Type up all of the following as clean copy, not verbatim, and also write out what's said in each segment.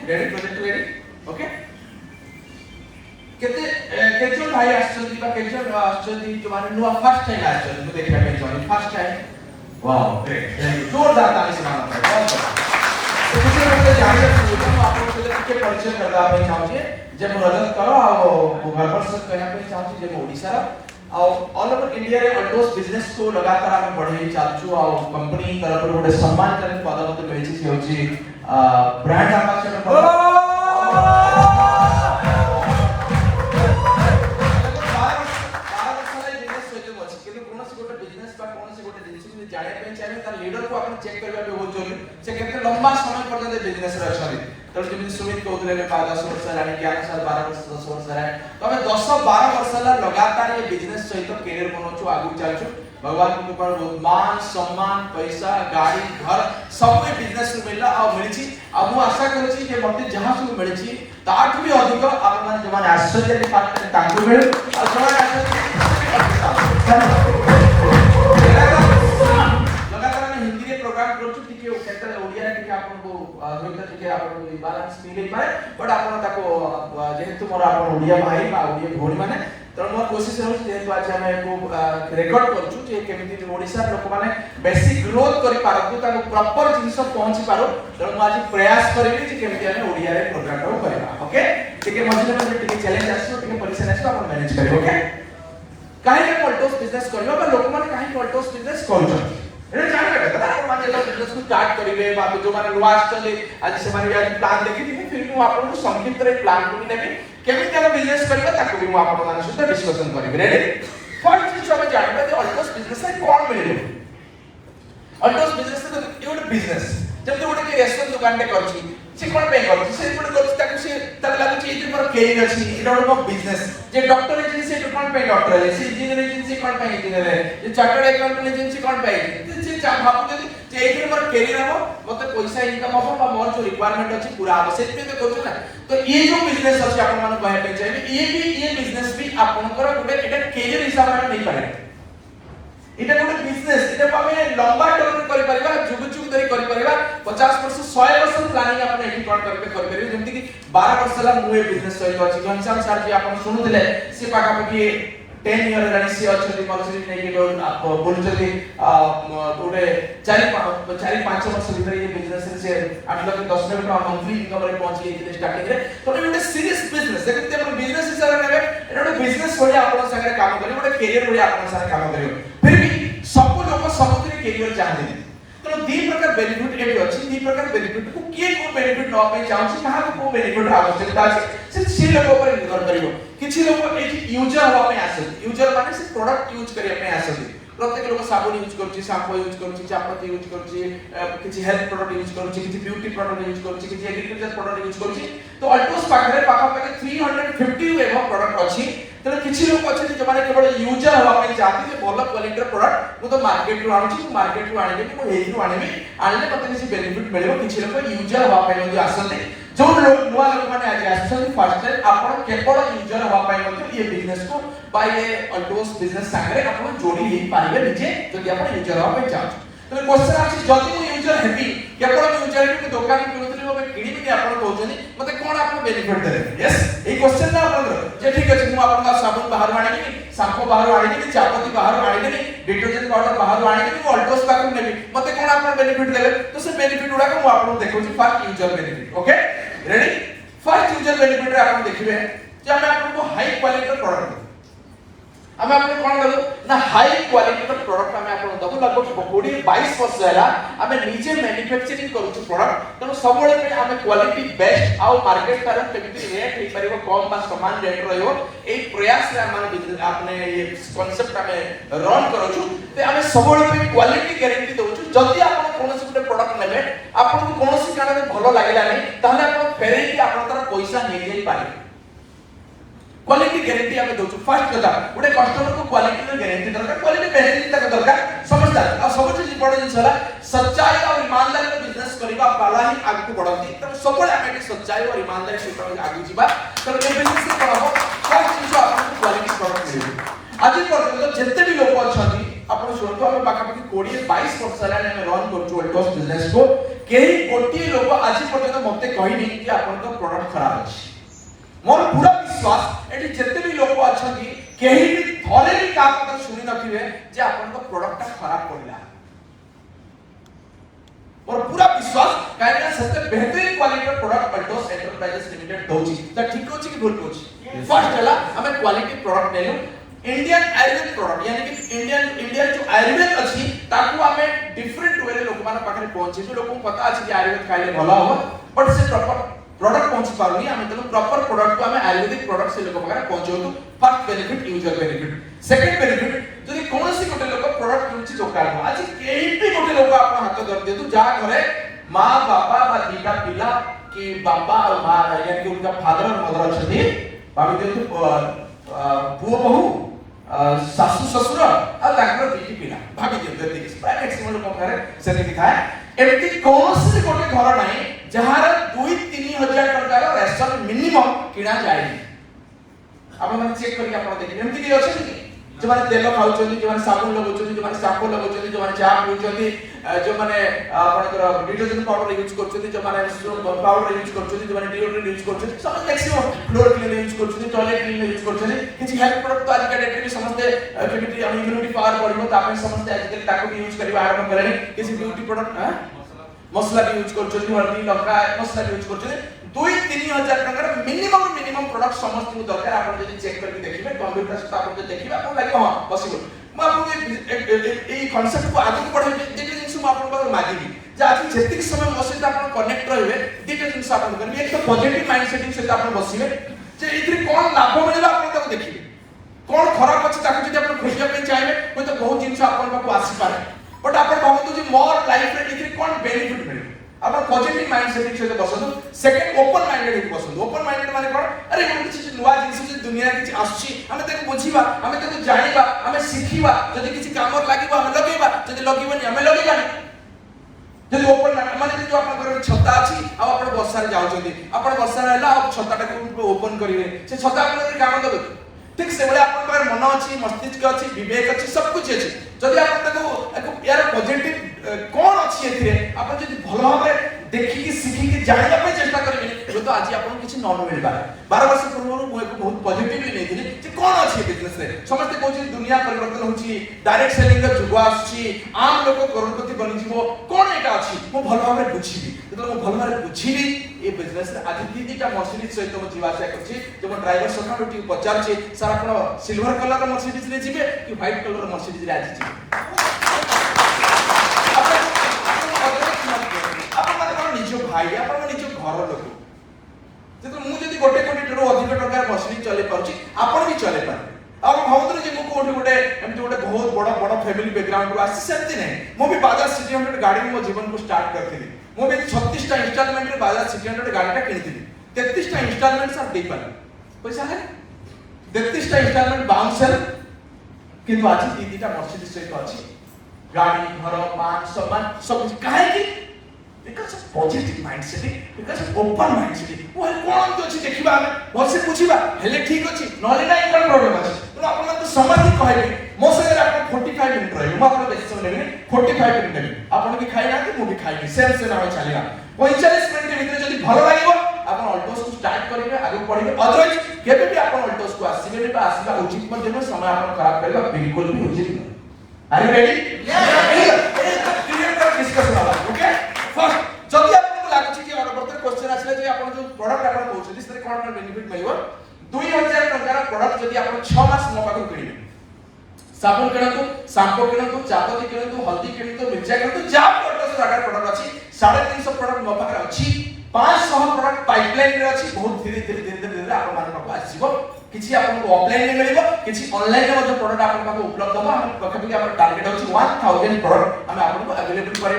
Ready project ready okay केते केजन भाई आछन बा केजन आछन जो माने नुआ फर्स्ट टाइम आछन मु देखा पे join first time wow great जोरदार ताली से मानो बहुत तो कुछ लोग जाने तो आपन को के परिचय करदा पे चाहूचे जे मु रजत करो आ भरपर्स कहना पे चाहूचे जे ओडिसा आ ऑल ओवर इंडिया रे अल्टोस बिजनेस को लगातार हम बढ़ाई चालछु आ कंपनी तरफ गोटे सम्मान जन पद मते मिलछि से होछि ब्रांड एम्बेसडर पद जाने पे चाहिए तार लीडर को अपन चेक करबा पे बहुत जरूरी से केते लंबा समय पर्यंत बिजनेस रे अछली तो जेमि सुमित कहउतले के 5-10 वर्ष रानी 11 साल 12 वर्ष 10 वर्ष है तो हमें 10-12 वर्ष ला लगातार ये बिजनेस सहित कैरियर बनोछु आगु चालछु भगवान को कृपा बहुत मान सम्मान पैसा गाड़ी घर सब ए बिजनेस रे मिलला आ मिलछि अब मु आशा करछि जे मते जहां सब मिलछि ताठ भी अधिक आप माने जे माने आश्चर्य के पाठ में तांकु मिल आ बैलेंस मिले पाए बट आपन ताको जेहेतु मोर आपन ओडिया भाई बा ओडिया भोणी माने त मोर कोशिश रहउ जेहेतु आज हम को रिकॉर्ड करछु जे केमिति ओडिसा लोक माने बेसिक ग्रोथ करि पारतु ताको प्रॉपर जिंस पहुंची पारो त मु आज प्रयास करिबि जे केमिति हम ओडिया रे प्रोग्राम को करबा ओके ठीक मझे मझे ठीक चैलेंज आसो ठीक परीक्षा आसो अपन मैनेज करियो ओके काहे के ऑल्टोस बिजनेस करियो बा लोक माने काहे ऑल्टोस बिजनेस करू एने जाने बेटा आपण माने जो बिजनेस को स्टार्ट करिवे बा जो माने लास्ट चले आज से माने आज प्लान देखि दिबे फिर मु आपन को संक्षिप्त रे प्लान को नेबे केमिति हम बिजनेस करबा ताको भी मु आपन मान सहित डिस्कशन करिवे रेडी फर्स्ट चीज हम जानबा जे ऑल्टोस बिजनेस रे कोन मिले ऑल्टोस बिजनेस रे एवड बिजनेस जब तो गोटे रेस्टोरेंट दुकान रे करछि से कोन पे करछि से गोटे करछि ताको से तब लागु छै इते पर कैरियर अछि इटा गोटे बिजनेस जे डॉक्टर एजेंसी से कोन पे डॉक्टर है से इंजीनियर एजेंसी कोन पे इंजीनियर है जे चार्टर्ड अकाउंटेंट एजेंसी कोन पे जे भाबु जे एते मोर कैरियर हो मते पैसा इनकम हो बा मोर जो रिक्वायरमेंट अछि पूरा हो से पे तो कहछु ना तो ये जो बिजनेस अछि आपन मन कहै पे चाहिए ये बिजनेस भी आपनकर गोटे एटा कैरियर हिसाब में नहीं पारे इटा गोटे बिजनेस इटा हमें लंबा टर्म करि परिबा जुग जुग धरि करि परिबा 50 वर्ष 100 वर्ष प्लानिंग आपन एठी कोन करबे करि परिबे जेमति कि 12 वर्ष ला मु ए बिजनेस सहित अछि घनश्याम सर जी आपन सुनुथिले से पाका पकी 10 इयर रानी से अछि मर्सिडी नै के बोलुचली गोटे 4-5 वर्ष भीतर ये बिजनेस से 8 लाख 10 लाख मंथली इनकम रे पहुंची गेले स्टार्टिंग रे तो ये सीरियस बिजनेस देखते अपन बिजनेस हिसाब रे नेबे एटा बिजनेस होय आपन संगे काम करियो गोटे कैरियर होय आपन संगे काम करियो फिर भी सब लोग सबके कैरियर चाहते हैं तो दी प्रकार बेनिफिट एबे अछि दी प्रकार बेनिफिट को के को बेनिफिट न पे चाहछि कहा को बेनिफिट आवश्यकता अछि से लोग ऊपर निर्भर करियो किछि लोग एठी यूजर हवा में आसे यूजर माने से प्रोडक्ट यूज करिया में आसे प्रत्येक लोग साबुन यूज करछि शैम्पू यूज करछि चापत्ती यूज करछि किछि हेल्थ प्रोडक्ट यूज करछि किछि ब्यूटी प्रोडक्ट यूज करछि किछि एग्रीकल्चर प्रोडक्ट यूज करछि तो अल्टोस पाखरे पाखा पाखे 350 एबो प्रोडक्ट अछि तले किछि लोग अछि जे माने केवल यूजर हवा में चाहती जे भलो क्वालिटी रो प्रोडक्ट मु तो मार्केट रो आनुछि मु मार्केट रो आनिबे मु एही रो आनिबे आनले मते किछि बेनिफिट मिलबो किछि लोग यूजर हवा पे मध्ये आसते जो लोग नुवा लोग माने आज आछन फर्स्ट टाइम आपण केवल यूजर हवा पे मध्ये ये बिजनेस को बाय ए अल्टोस बिजनेस संगे आपण जोडी हे पारिबे निजे जदि आपण यूजर हवा पे चाहछ तो क्वेश्चन आछि जदि मु यूजर हेबी केवल यूजर के दुकान किनुतली मबे किनिबि कि आपण कहउछनी मते कोन आपण बेनिफिट देले यस ए क्वेश्चन ना आपण जे ठीक अछि मु आपण का साबुन बाहर आनिबि शैम्पू बाहर आनिबि चापत्ती बाहर आनिबि डिटर्जेंट पाउडर बाहर आनिबि मु अल्टोस पाखु नेबि मते कोन आपण बेनिफिट देले तो से बेनिफिट उडा को मु आपण देखौछि first user benefit okay ready first user benefit रे आपण देखिबे जे हम आपण को हाई क्वालिटी प्रोडक्ट हम आपने कोन दबो ना हाई क्वालिटी प्रोडक्ट हम आपन दबो लगभग 20-22 वर्ष हैला हम निजे मैन्युफैक्चरिंग करूछु प्रोडक्ट तनो सबोले पे हम क्वालिटी बेस्ट आउ मार्केट तार केमिति रेट हे परिबो कम बा समान रेट रहयो ए प्रयास रे हम आपने ये कांसेप्ट हम रन करूछु ते हम सबोले पे क्वालिटी गारंटी दउछु जदी आपन कोनोसी गुटे प्रोडक्ट नेबे आपन को कोनोसी कारण भलो लागिला नै ताहले आपन फेरेटी आपन तार पैसा नै जाई पारे क्वालिटी गारंटी हमें दोछु फर्स्ट कथा उडे कस्टमर को क्वालिटी रो गारंटी दरकार क्वालिटी गारंटी तक दरकार समझदार आ सब चीज इंपोर्टेंट छला सच्चाई और ईमानदारी रो बिजनेस करबा वाला ही आगु बढ़ती तब सबले हमें सच्चाई और ईमानदारी से आगु जीवा तब ए बिजनेस से करबो फर्स्ट चीज आपन क्वालिटी प्रोडक्ट मिलबे आज पर्यंत जते भी लोग अछथि आपन सुनतो हम पाखा पाखी 20-22 वर्ष हला हम रन करछु अल्टोस बिजनेस को कहीं गोटे लोक आज पर्यटन मत कहनी कि आपन प्रोडक्ट खराब अच्छी मोर पूरा विश्वास एटी जिते भी लोक अच्छा कहीं भी थोड़े भी का कथा शुणी नथिबे जे आपन प्रोडक्ट खराब पड़ला और पूरा विश्वास काहेना सते बेहतरीन quality product Altos enterprises limited दोची त ठीक होची कि भूल होची फर्स्ट हला हमें क्वालिटी प्रोडक्ट नेलु इंडियन आयुर्वेद प्रोडक्ट यानी कि इंडियन जो आयुर्वेद अछि ताकू हमें डिफरेंट वे लोक माने पाखरे पहुंचे जो लोक पता अछि कि आयुर्वेद खाइले भला हो बट से प्रॉपर प्रोडक्ट पहुंच पारुनी हमें तनो प्रॉपर प्रोडक्ट को हमें आयुर्वेदिक प्रोडक्ट से लोक पाखरे पहुंचो तो first benefit user benefit second benefit जदि कोनोसी गोटे लोक प्रोडक्ट किछि दोकान आज केही भी गोटे लोक आपन हाथ धर देतु जा घरे मां बाबा बा दीटा पिला कि बाबा और मां यानी कि उनका फादर और मदर छथि भाभी देतु पुओ बहू सासु ससुर आ ताकर दीटी पिला भाभी देतु एति प्राय मैक्सिमम लोक घरे से दिखाए एमती कोनोसी गोटे घर नाही जहार 2-3 हजार टका रेशन मिनिमम किना जाय आपण मन चेक करके आपण देखि एमती कि अछि कि जो माने तेल खाउचोनी जो माने साबुन लगाउचोनी जो माने शैम्पू लगाउचोनी जो माने चाह पिउचोनी जो माने आपनकर डिटर्जेंट पाउडर यूज करचोनी जो माने पाउडर यूज करचोनी जो माने डिओड्रेंट यूज करचोनी सब मैक्सिमम फ्लोर क्लीनर यूज करचोनी टॉयलेट क्लीनर यूज करचोनी किछि हेल्थ प्रोडक्ट तो आज का डेट में समझते केमिटी इम्यूनिटी पावर बढ़िबो तापे समझते आज कल ताको भी यूज करबा आरंभ करले किछि ब्यूटी प्रोडक्ट मसला भी यूज करचोनी हल्दी लଙ୍କା मसला भी यूज करचोनी 2-3 हजार टका मिनिमम प्रोडक्ट समस्त को दरकार आपण जदी चेक करके देखिबे कंप्यूटर से आपण जदी देखिबे आपण लागि हां पॉसिबल म आपण ए कांसेप्ट को आगे बढ़ाई जेते जिंस म आपण पर मागिबी जे आज जेतिक समय म सहित आपण कनेक्ट रहबे जेते जिंस आपण करबे एक तो पॉजिटिव माइंड सेटिंग से आपण बसिबे जे इतरी कोन लाभ मिलबा आपण ताको देखिबे कोन खराब अछि ताको जदी आपण खोजिया पे चाहेबे कोइ तो बहुत जिंस आपण पाको आसी पारे बट आपण भाबतो जे मोर लाइफ रे इतरी कोन बेनिफिट मिले अपन पॉजिटिव माइंड सेटिंग से बसंतु सेकंड ओपन माइंडेड हे बसंतु ओपन माइंडेड माने कोन अरे हम किछि नुवा जिंस जे दुनिया किछि आछि हमें ताको बुझिबा हमें ताको जानिबा हमें सिखिबा जदी किछि काम लागिबा हमें लगेबा जदी लगिबनी हमें लगेबानी जदी ओपन माने जो अपन घर छत्ता अछि आ अपन वर्षा रे जाउछथि अपन वर्षा रहला आ छत्ता टाको ओपन करिवे से छत्ता अपन काम देबे ठीक से बळे अपन पर मन अछि मस्तिष्क अछि विवेक अछि सब कुछ अछि जदी अपन ताको यार पॉजिटिव कोन अछि एथिरे अपन जदी भलो भाबे देखि कि सिखि कि जानिबा पे चेष्टा करिवे तो आज अपन किछि न मिलबा 12 वर्ष पूर्व मु एक बहुत पॉजिटिवली नेथिले जे कोन अछि बिजनेस रे समस्त कहछि दुनिया परिवर्तन होछि डायरेक्ट सेलिंग रे जुग आछि आम लोक करोड़पति बनि जिवो कोन एटा अछि मु भलो भाबे बुझिबी जदि मु भलो भाबे बुझिबी ए बिजनेस रे आज दीदीटा मर्सिडीज सहित मु जीवासा करछि जे मो ड्राइवर सखा रोटी पचारछि सर आपण सिल्वर कलर रो मर्सिडीज रे जिबे कि व्हाइट कलर रो मर्सिडीज रे आज जिबे निजो भाई आपण निजो घर लोक जेतो मु जदी गोटे कोटी टरो अधिक टका मशीन चले पाउची आपण भी चले पारे अब भावतरे जे मु कोठी गोटे एमती गोटे बहुत बड़ फैमिली बैकग्राउंड रो आसी सेमती नै मु भी बाजाज सिटी 100 गाड़ी मो जीवन को स्टार्ट करथिली मु भी 36 टा इंस्टॉलमेंट रे बाजाज सिटी 100 गाड़ीटा किनिथिली 33 टा इंस्टॉलमेंट सब दे पाले पैसा है 33 टा इंस्टॉलमेंट बाउंसर किंतु आज दीदीटा मर्सिडीज सहित अछि गाड़ी घर मान सम्मान सब काहे कि because of positive mindset because of open mindset वो कोन तो अछि देखिबा हम भलसे पुछिबा हेले ठीक अछि नले नै कोन प्रॉब्लम अछि तो आपण तो समझि कहबे मो संगे आपण 45 मिनिट रहबे मो आपण बेसी समय नेबे 45 मिनिट नेबे आपण भी खाइ ना कि मु भी खाइ सेम से ना चलेगा 45 मिनिट भीतर जदी भलो लागिवो आपण अल्टोस को स्टार्ट करिवे आगे पढिबे अदरवाइज केबे भी आपण अल्टोस को आसीबे बा आसीबा उचित मध्ये समय आपण खराब करबा बिल्कुल भी उचित नहीं are you ready yes clear कर डिस्कशन वाला ओके फर्स्ट जदि आपको लागछि कि और बर्तन क्वेश्चन आछले जे आपण जो प्रोडक्ट आपण कहउछि से कोन कोन बेनिफिट मिलबो 2000 टका प्रोडक्ट जदि आपण 6 मास न पाखु किनिबे साबुन किनतु शैम्पू किनतु चापती किनतु हल्दी किनतु मिर्चा किनतु जा प्रोडक्ट सागर प्रोडक्ट अछि 350 प्रोडक्ट न पाखरे अछि 500 प्रोडक्ट पाइपलाइन रे अछि बहुत धीरे आपण मान पाखु आसीबो किछि आपण को ऑफलाइन में मिलिबो किछि ऑनलाइन में जो प्रोडक्ट आपण पाखु उपलब्ध हो हम पखबी हमर टारगेट अछि 1000 प्रोडक्ट हम आपण को अवेलेबल करे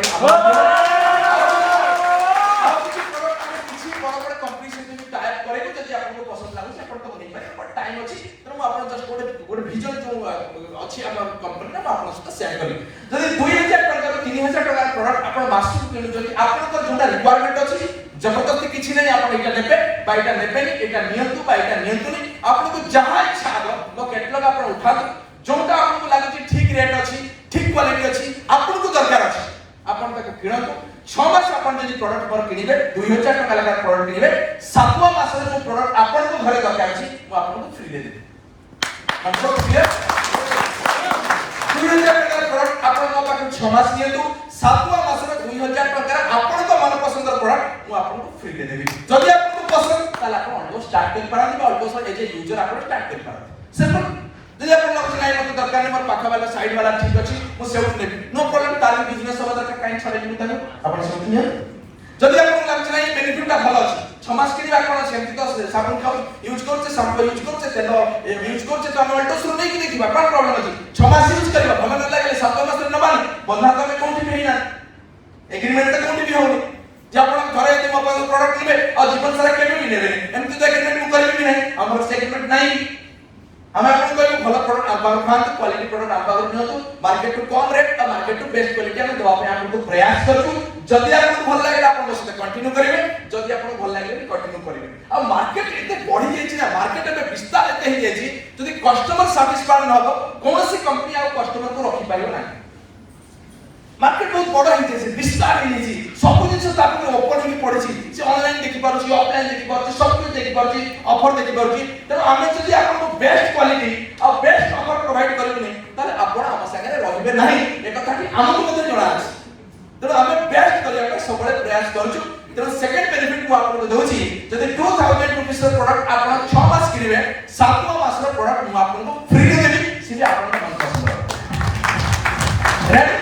टाइम अछि त म आपन जस्ट गोटे विजन जो अछि हमर कंपनी ना आपन सहित शेयर करी जदी 2000 टका 3000 टका प्रोडक्ट आपन मास्टर किनु जदी आपन तो जोटा रिक्वायरमेंट अछि जबरदस्ती किछि नै आपन एटा लेबे बाइटा लेबे नि एटा नियंतु बाइटा नियंतु नि आपन को जहां इच्छा हो मो कैटलॉग आपन उठा जोटा आपन को लागछि ठीक रेट अछि ठीक क्वालिटी अछि आपन को दरकार अछि आपन तक किणतु 6 मास अपन जदि प्रोडक्ट पर किनिबे 2000 टका लगा प्रोडक्ट किनिबे 7वां मास रे जो प्रोडक्ट अपन को घरे दरकार अछि मु आपन को फ्री दे देबे मतलब क्लियर 2000 टका प्रोडक्ट अपन को पाख 6 मास नियतु 7वां मास रे 2000 टका अपन को मन पसंद प्रोडक्ट मु आपन को फ्री दे देबे जदि आपन को पसंद ताला अपन ऑलमोस्ट स्टार्ट कर पारंदी ऑलमोस्ट एज ए यूजर अपन स्टार्ट कर पारंदी सिंपल जदि अपन लोग नहीं मत दरकार नहीं मोर पाखा वाला साइड वाला ठीक अछि मु सेउट नेबी नो प्रॉब्लम ताली बिजनेस सब दरकार काई छाड़े दिबी ताको अपन सेउट निया जदि अपन लागछ नहीं बेनिफिट ता भलो अछि 6 मास किनिबा कोन सेमति तो साबुन खाउ यूज करछे शैम्पू यूज करछे तेल यूज करछे तो हम अल्ट्रासाउंड नहीं कि देखिबा कोन प्रॉब्लम अछि 6 मास यूज करबा भलो न लागले 7 मास रे नबानी बंधा तो में कोठी भी ना एग्रीमेंट तो कोठी भी होनी जे अपन घरे जे मोबाइल प्रोडक्ट नेबे और जीवन सारा केबे भी नेबे एमति तो एग्रीमेंट मु करबी भी नहीं हमर से एग्रीमेंट नहीं हमें अपन को भलो प्रोडक्ट आबा खान तो क्वालिटी प्रोडक्ट आबा न तो मार्केट टू कम रेट और मार्केट टू बेस्ट क्वालिटी हम दवा पे आपन को प्रयास करछु जदी आपन भल लागे आपन से कंटिन्यू करिवे जदी आपन भल लागे कंटिन्यू करिवे अब मार्केट एते बढ़ी जाई छी ना मार्केट में विस्तार एते ही जाई छी जदी कस्टमर सैटिस्फाइड न हो कोनोसी कंपनी आ कस्टमर को रखि पाइबो ना मार्केट बहुत बड़ा ही छै विस्तार ही छी सब जिंस ताको ओपन ही पड़े छी से ऑनलाइन देखि पारु छी ऑफलाइन देखि पारु छी सब कुछ देखि पारु छी ऑफर देखि पारु छी त हमें जदी आपन को बेस्ट क्वालिटी और बेस्ट ऑफर प्रोवाइड करिबो नै ताले आपण हम संगे रहबे नहीं ए कथा कि हमको मते जणा अछि त हमें बेस्ट करिया के सबले प्रयास करछु त सेकंड बेनिफिट को आपन को दोछि जदी 2000 रुपीस रो प्रोडक्ट आपण 6 मास किनिबे 7वां मास रो प्रोडक्ट मु आपन को फ्री दे देबी सीधे आपन को मन पसंद रेडी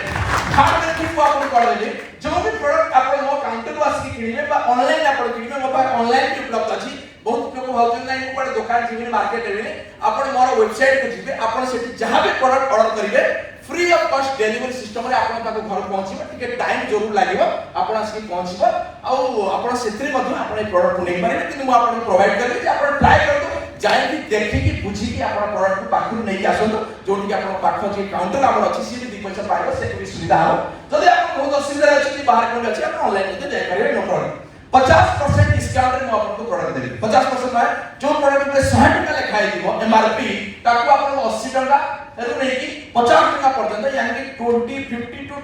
थर्ड बेनिफिट को आपन कर देले जो भी प्रोडक्ट आपन मो काउंटर को आसी किनिबे बा ऑनलाइन आपन किनिबे मो पास ऑनलाइन भी उपलब्ध अछि बहुत लोग भावजन नहीं को दुकान जीवन मार्केट रे आपन मोर वेबसाइट को जिबे आपन सेठी जहां भी प्रोडक्ट ऑर्डर करिवे free of cost delivery system रे आपन पाको घर पहुंचीबा टिके टाइम जरूर लागिबो आपन आसी पहुंचीबा आ आपन सेत्री मध्ये आपन ए प्रोडक्ट को नै पारे कि मु आपन प्रोवाइड करबे जे आपन ट्राई करतो जाय कि देखि कि बुझी कि आपन प्रोडक्ट को पाखु नै कि आसंतो जोटी आपन पाखो जे काउंटर हमर अछि सी भी 2 पैसा पाइबो से भी सुविधा हो जदि आपन बहुत असुविधा अछि बाहर कोन अछि आपन ऑनलाइन मध्ये जाय पारे नो प्रॉब्लम 50% डिस्काउंट रे मो आपन को प्रोडक्ट देबी 50% माने जो प्रोडक्ट पे 100 टका लिखाई दिबो एमआरपी ताको आपन 80 टका एरु नै कि 50 टका पर्यंत यानी कि 20 50 टू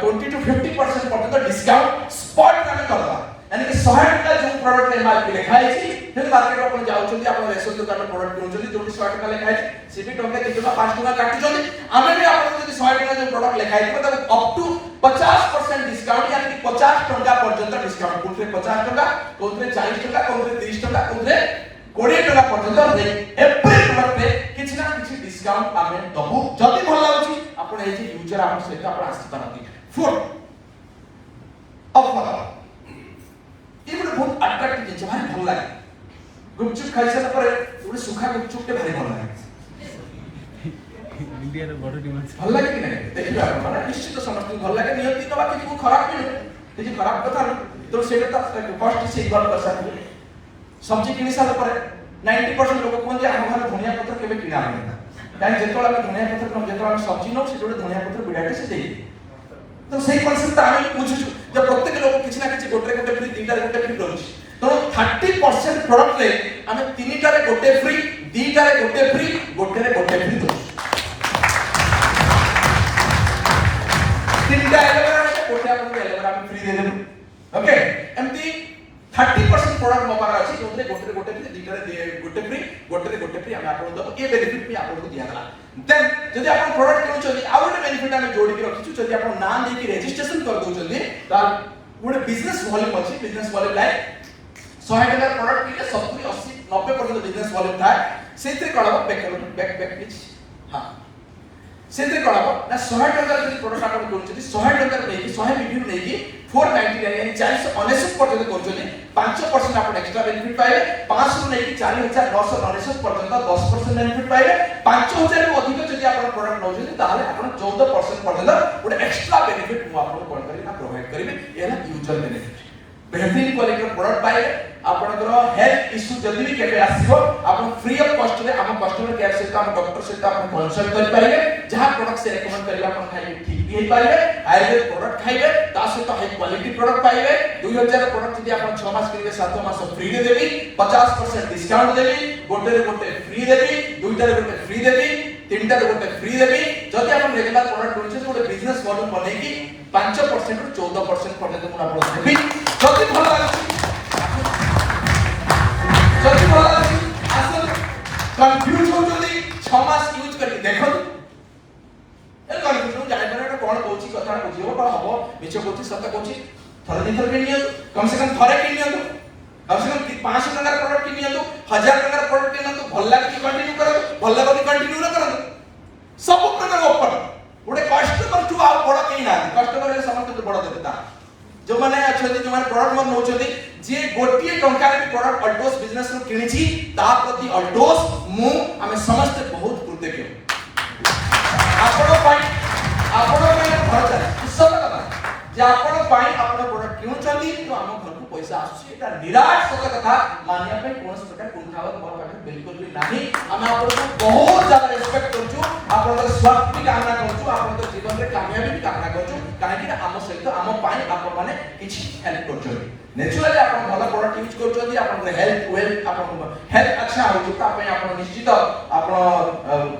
20 टू 50% पर्यंत डिस्काउंट स्पॉट में करबा यानी कि 100 टका जो प्रोडक्ट एमआरपी लिखाई छी फिर मार्केट अपन जाउछथि अपन रेशन दुकान में प्रोडक्ट किनुछथि जोटी 100 टका लिखाई छी सीबी टका 2 टका 5 टका काटुछथि आमे भी अपन जदि 100 टका जो प्रोडक्ट लिखाई दिबो तब अप टू 50% डिस्काउंट यानी कि 50 टका पर्यंत डिस्काउंट कोथरे 50 टका कोथरे 40 टका कोथरे 30 टका कोथरे 20 टका पर्यंत रे एवरी प्रोडक्ट रे किछि ना किछि डिस्काउंट आमे दबु जदि भल लागुछि आपण ए जे यूजर आपण सहित आपण आसी पारंती फुड ऑफर ये बहुत अट्रैक्टिव जिनिस भारी भल लागे गुपचुप खाइ सारा पर गोटे सुखा गुपचुप के भारी भल लागे इंडिया रे बड़ डिमांड भल लागे कि नहीं देखिबा माने निश्चित समस्त भल लागे नियति तो बाकी को खराब भी नहीं जे खराब कथा तो सेटा तो कॉस्ट से इक्वल कर सकते सब्जी किनि सारा पर 90% लोग कोन जे हम घर धनिया पत्र केबे किना नहीं काहे जेतोला हम धनिया पत्र हम जेतोला हम सब्जी नो से जोड़े धनिया पत्र बिडाटे से देई तो सही कॉन्सेप्ट आमे पूछछु जे प्रत्येक लोग किछि ना किछि गोटे फ्री तीनटा गोटे फ्री करूछि तो 30% प्रोडक्ट रे आमे तीनटा रे गोटे फ्री दीटा रे गोटे फ्री गोटे रे गोटे फ्री दो तीनटा एलेवेरा गोटे आपन एलेवेरा आमे फ्री दे देबो ओके एमती 30% प्रोडक्ट मोबाइल अछि जोते गोटे गोटे फ्री दीटा रे गोटे फ्री आमे आपन दबो ए बेनिफिट भी आपन को दिया गला देन जदि आपन प्रोडक्ट किनु छथि आ गोटे बेनिफिट आमे जोडी के रखिछु जदि आपन नाम दे के रजिस्ट्रेशन कर दउ छथि त गोटे बिजनेस वॉल्यूम अछि बिजनेस वॉल्यूम लाइक 100 टका प्रोडक्ट के 70 80 90% बिजनेस वॉल्यूम था सेते कळब बैक पिच हां सेते कळब ना 100 टका जदि प्रोडक्ट आपन करू छथि 100 टका नै कि 100 रिव्यू नै कि 499 यानी 499 पर्यंत करू छथि 5% आपन एक्स्ट्रा बेनिफिट पाइबे 500 नै कि 4999 पर्यंत 10% बेनिफिट पाइबे 5000 रु अधिक जदि आपन प्रोडक्ट नौ छथि ताले आपन 14% पर्यंत गोटे एक्स्ट्रा बेनिफिट मु आपन कोन करी ना प्रोवाइड करिवे एला यूजर बेनिफिट बेहतरीन क्वालिटी प्रोडक्ट पाइबे आपनकर हेल्थ इश्यू जल्दी भी केबे आसीबो आपन फ्री ऑफ कॉस्ट रे हम कस्टमर केयर से हम डॉक्टर से आपन कंसल्ट कर पाइबे जहां प्रोडक्ट से रेकमेंड करिवे आपन खाइबे ठीक भी हे पाइबे आयुर्वेद प्रोडक्ट खाइबे ता सहित हाई क्वालिटी प्रोडक्ट पाइबे 2000 प्रोडक्ट यदि आपन 6 मास करिवे 7 मास फ्री दे देबी 50% डिस्काउंट देबी गोटे रे गोटे फ्री देबी दुईटा रे गोटे फ्री देबी तीनटा गोटे फ्री देबी जदि आपण रेगुलर प्रोडक्ट होचे गोटे बिजनेस मॉडल बनेकी 5% रु 14% पर्यंत मुना आपन देबी जदि भल लागी जदि भल लागी असल कंफ्यूज हो जदि 6 मास यूज करके देखो ए कंफ्यूज जाय पर कोन कहूची कथा बुझियो पर हबो मिछ कहूची सत्य कहूची थरे दिन थरे किनियो कम से कम थरे किनियो कम से कम 500 टका प्रोडक्ट किनियो 1000 टका प्रोडक्ट किनियो भल लागी कंटिन्यू करो भल लागो कंटिन्यू न करो सब प्रकार ऑफर गोटे कस्टमर टू आ बड़ कहीं ना कस्टमर रे समस्त तो बड़ देता जो माने अछथि जो माने प्रोडक्ट मन नोचथि जे गोटिए टंका रे प्रोडक्ट अल्टोस बिजनेस रो किनिछि ता प्रति अल्टोस मु हमें समस्त बहुत कृतज्ञ आपण भरता सब कथा जे आपण पाई आपण प्रोडक्ट किनुचंदी तो हम घर को पैसा आसुछि एटा निराश सत कथा मानिया पे कोनस प्रकार कुंठावत मोर पाखे बिल्कुल भी नाही हम आपण को बहुत ज्यादा रिस्पेक्ट करछु आपण स्वास्थ्य भी कामना करछु आपण जीवन रे कामयाबी भी कामना करछु काहे कि हम सहित हम पाई आपण माने किछि हेल्प करछु नेचुरली आपण भला प्रोडक्ट यूज करछोदी आपण हेल्थ वेल्थ आपण हेल्थ अच्छा होछु ता पे आपण निश्चित आपण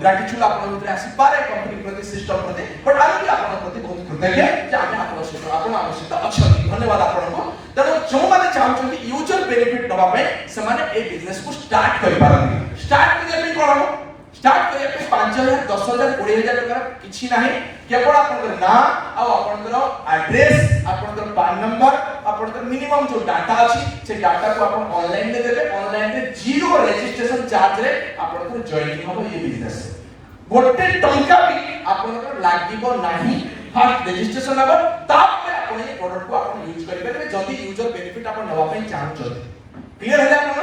ग्रेटिट्यूड आपण भीतर आसी पारे कंपनी प्रति सिस्टम प्रति बट आमे भी आपण प्रति बहुत कृतज्ञ जे आमे आपण सहित आपण आम सहित अछथि धन्यवाद आपण को तनो जो माने चाहछथि यूजर बेनिफिट नबा पे से माने ए बिजनेस को स्टार्ट करि पारंती स्टार्ट करिया पे कोन स्टार्ट करिया पे 5000 10000 20000 टका किछि नाही केवल आपन ना आ आपन एड्रेस आपन पान नंबर आपन मिनिमम जो डाटा अछि से डाटा को आपन ऑनलाइन ले देबे ऑनलाइन रे जीरो रजिस्ट्रेशन चार्ज रे आपन जॉइनिंग हो ये बिजनेस गोटे टंका भी आपन लागिबो नाही फर्स्ट रजिस्ट्रेशन नंबर तापर आपन ये प्रोडक्ट को आपन यूज करिबे जदी यूजर बेनिफिट आपन नवा पे चाहछथि क्लियर है आपन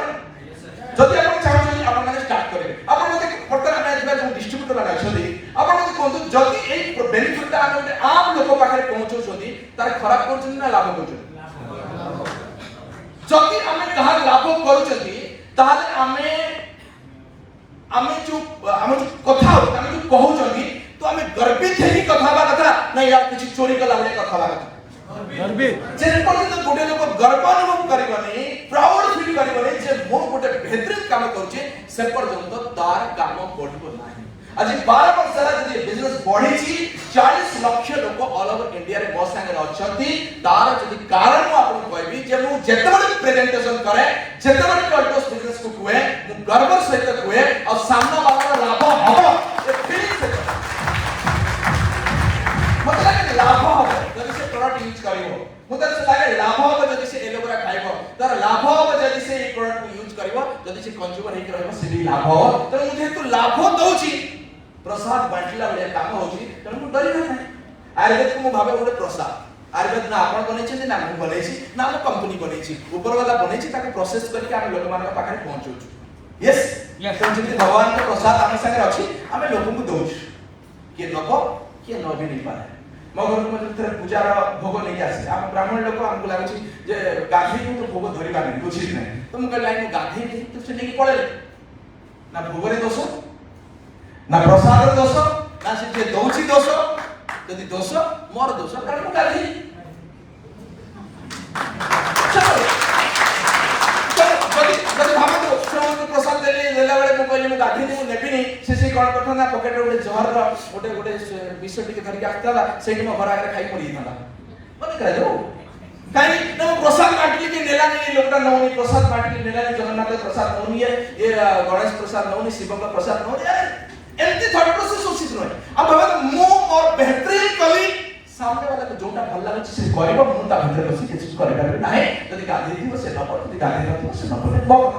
जदी आपन चाहछथि आपन माने स्टार्ट करिबे आपन मते वर्तमान में जेबा जो डिस्ट्रीब्यूटर माने अछथि आपन मते कोन जदी ए बेनिफिट ता हम आम लोक पाखरे पहुंचोछथि तार खराब करछथि ना लाभ करछथि जदी हमें कहा लाभ करछथि ताले हमें जो कथा हमें जो कहउछथि तो हमें गर्वित है कि कथा बा कथा नहीं यार किछि चोरी कला बले कथा बा कथा गर्वित जे पर्यंत गोटे लोक गर्व अनुभव करबनी प्राउड फील करबनी जे मो गोटे बेहतरीन काम करछे से पर्यंत तार काम बढ़बो नाही आज 12 वर्ष सारा जे बिजनेस बढ़ीची 40 लाख लोक ऑल ओवर इंडिया रे बस संगे अछथि तार जदी कारण मु आपन कहबी जे मु जेतबे प्रेजेंटेशन करे जेतबे अल्टोस बिजनेस को कुए मु गर्व सहित कुए और सामना वाला लाभ हबो ए फीलिंग से मतलब लाभ हबो जदी से प्रोडक्ट यूज करिवो मुते से लागे लाभ हबो जदी से एलोवेरा खाइबो तार लाभ हबो जदी से ए प्रोडक्ट को यूज करिवो जदी से कंज्यूमर हे रहबो से भी लाभ हबो तो मुझे तो लाभ दउची प्रसाद बांटला बले काम होची त मु डरी नाही आयुर्वेद को मु भाबे ओडे प्रसाद आयुर्वेद ना आपण बनेछि ना मु बनेछि ना मु कंपनी बनेछि ऊपर वाला बनेछि ताके प्रोसेस करके हम लोक मान पाखरे पहुंचोछु यस तो जति भगवान के प्रसाद हम संगे अछि हमें लोक को दउछु के नको के न भी नहीं पारे मो घर को जते पूजा रो भोग नहीं आसे हम ब्राह्मण लोक हमको लागछि जे गाधी को तो भोग धरि पानी बुझि नहीं तो मु कहला इन गाधी नहीं तो से नहीं पड़े ना भोग रे दोष ना प्रसाद दोष ना से जे दउछि दोष यदि दोष मोर दोष कारण मु गाधी चलो जदि भाबे तो श्रवण प्रसाद देला बेले मु कहली मु गाधी नहीं नेबिनी से कोन कथा ना पॉकेट रे जहर रो गोटे विषय टिके धरि आस्ताला सेठी मो घर आगे खाई पड़ी थाला मन करे जो काई न प्रसाद बाटली के नेला नहीं लोकटा नौनी प्रसाद बाटली नेला नहीं जगन्नाथ प्रसाद नौनी ये गणेश प्रसाद नौनी शिव का प्रसाद नौनी एमती थॉट प्रोसेस उचित नय अब भाबे मु और बेहतरीन कली सामने वाला को जोटा भल लागछ से कहबो मु ता भीतर बसी किछ करे करे नाही जदी गाधी थी से न पड़ जदी गाधी न थी से न पड़ बहुत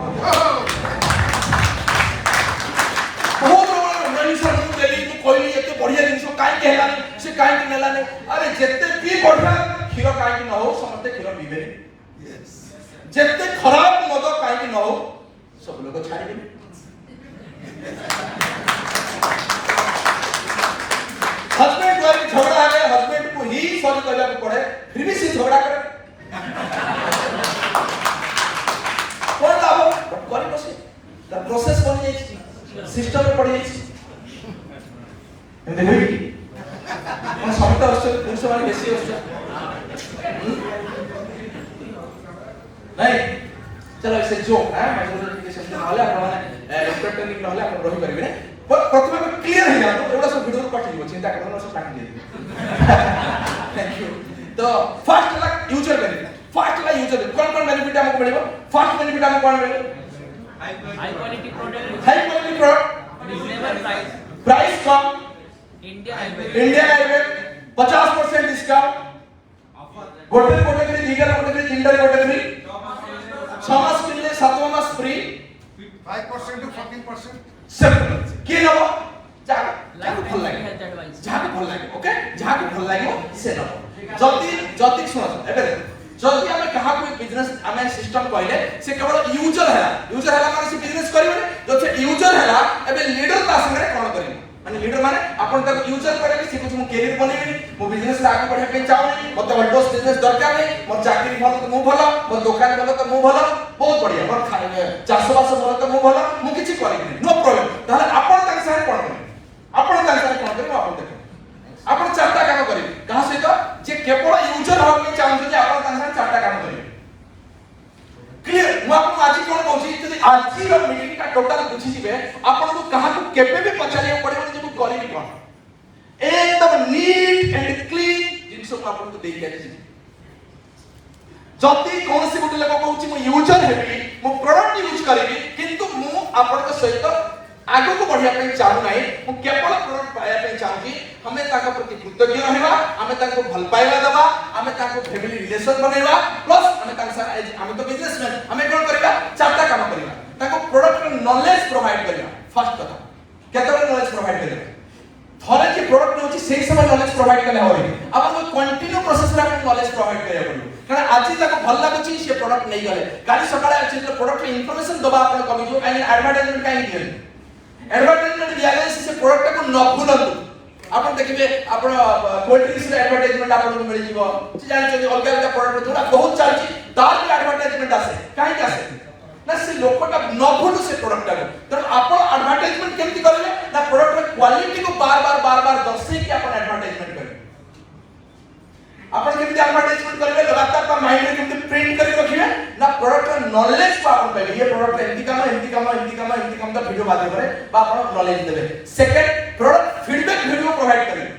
नहीं सर मु देली मु कहली एते बढ़िया जिंस काई कहला नहीं से काई के नेला नहीं अरे जत्ते भी बढ़िया खीर काई के न हो समते खीर पीबे यस जत्ते खराब मद काई के न हो सब लोग छाड़ी देबे हस्बैंड वाइफ झगड़ा है हस्बैंड को ही सॉल्व करना पड़े फिर भी से झगड़ा करे कौन लाभ करी बसे द प्रोसेस बन जाई सिस्टम में पड़ जाई एंड देखो हम समस्त पुरुष वाले बेसी होछ नहीं चलो इसे जो है मैं जो के शब्द नहले आपण माने एक्सपेक्ट नहीं नहले आपण रही परिबे प्रथम क्लियर है जातो एवढा सब वीडियो कट हो चिंता करना सब काट दे थैंक यू तो फर्स्ट ला यूजर बेनिफिट फर्स्ट ला यूजर कौन बेनिफिट हमको मिलेबो फर्स्ट बेनिफिट हमको कौन मिले high quality product reasonable price कम इंडियन हाईवे 50% डिस्काउंट गोटे फ्री दीगर गोटे फ्री तीनटा गोटे फ्री 6 मास किनले 7 मास फ्री 5% to 14%. सिंपल के नबो जाको भल लागे जाको भल लागे ओके जाको भल लागे से नबो जल्दी सुनो एबे जल्दी हमें कहा कोई बिजनेस हमें सिस्टम कहले से केवल यूजर हैला माने से बिजनेस करिवे जो से यूजर हैला एबे लीडर ता संगे कोन करिवे माने लीडर माने आपण तक यूजर करे से कुछ मु कैरियर बनेबी मु बिजनेस आगे बढ़ा पे चाहूनी मते अल्टोस बिजनेस दरकार नहीं मोर चाकरी भलो तो मु भलो मोर दुकान भलो तो मु भलो बहुत बढ़िया मोर खाए चाषबास भलो तो मु भलो मु किछि करिबी नो प्रॉब्लम ताले आपण तक सारे कोन करिवे आपण तक सारे कोन करिवे आपण देख आपण चारटा काम करिवे कहा सहित जे केवल यूजर हो पे चाहू जे आपण तक सारे चारटा काम करिवे क्लियर मु आपन आज कोन कहूची जदी आज रो मीटिंग का टोटल बुझी जिवे आपन को कहा को केबे भी पचारियो पड़े जे मु करिबी कोन एकदम नीट एंड क्लीन जिंस को आपन को देई जाय जति कौन से गुटे लोक कहूची मु यूजर हेबी मु प्रोडक्ट यूज करिबी किंतु मु आपन को सहित आगो को बढ़िया पे चाहू नाही मु केवल प्रोडक्ट पाया पे चाहूची हमें ताका प्रति कृतज्ञ रहबा हमें ताको भल पाइबा दबा हमें ताको फैमिली रिलेशन बनेबा प्लस हमें ताका सारा हमें तो बिजनेसमैन हमें कोन करबा चारटा काम करबा ताको प्रोडक्ट नॉलेज प्रोवाइड करबा फर्स्ट कथा केतरे नॉलेज प्रोवाइड करबा थरे की प्रोडक्ट होची सेही समय नॉलेज प्रोवाइड करले होई अपन को कंटिन्यू प्रोसेस रे अपन नॉलेज प्रोवाइड करिया पड़ियो कारण आज ताको भल लागुची से प्रोडक्ट नै गले काली सकाळे अछि प्रोडक्ट इन्फॉर्मेशन दबा अपन कमी जो काई एडवर्टाइजमेंट काई दियन एडवर्टाइजमेंट दिया गया से प्रोडक्ट को न भूलंतु आपण देखिबे आपण कोल्ड ड्रिंक्स रे एडवर्टाइजमेंट आपण को मिल जीवो से जानि छै अलग अलग प्रोडक्ट थोड़ा बहुत चलची तार भी एडवर्टाइजमेंट आसे काई आसे ना से लोकटा न भूलु से प्रोडक्ट को त आपण एडवर्टाइजमेंट केमति करबे ना प्रोडक्ट रे क्वालिटी को बार-बार दर्शाई कि आपण एडवर्टाइजमेंट करबे आपण केमति एडवर्टाइजमेंट करबे लगातार का माइंड में केमति प्रिंट करी रखिबे ना प्रोडक्ट रे नॉलेज को आपण पाइबे ये प्रोडक्ट एमती काम दा वीडियो माध्यम रे बा आपण नॉलेज देबे second product feedback video provide करिबे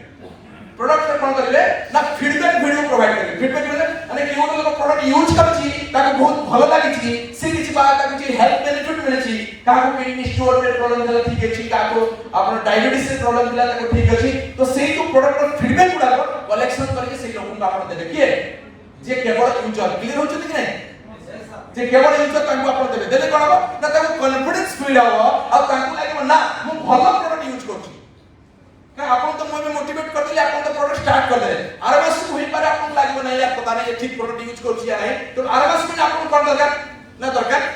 प्रोडक्ट रे कोन करिले ना फीडबैक वीडियो प्रोवाइड करिबे फीडबैक माने माने कि ओनो लोग प्रोडक्ट यूज करछि ताको बहुत भलो लागि छि से किछि बा ताको छि हेल्थ बेनिफिट मिले छि काको किडनी स्टोन रे प्रॉब्लम देला ठीक अछि काको आपण डायबिटीज से प्रॉब्लम दिला ताको ठीक अछि तो सेही तो प्रोडक्ट रो फीडबैक गुडा कलेक्शन करके सेही लोगन को आपण देबे किए जे केवल यूजर क्लियर होछि कि नै जे केवल यूजर ताको आपण देबे देले कोन हो ना ताको कॉन्फिडेंस फील हो आ ताको लागो ना मु भलो प्रोडक्ट यूज करछि ना आपण तो मोमे मोटिवेट कर दिले आपण तो प्रोडक्ट स्टार्ट कर देले आर मास होई पारे आपण लागो नै यार पता नै ठीक प्रोडक्ट यूज करछि या नै तो आर मास में आपण कोन दरकार ना दरकार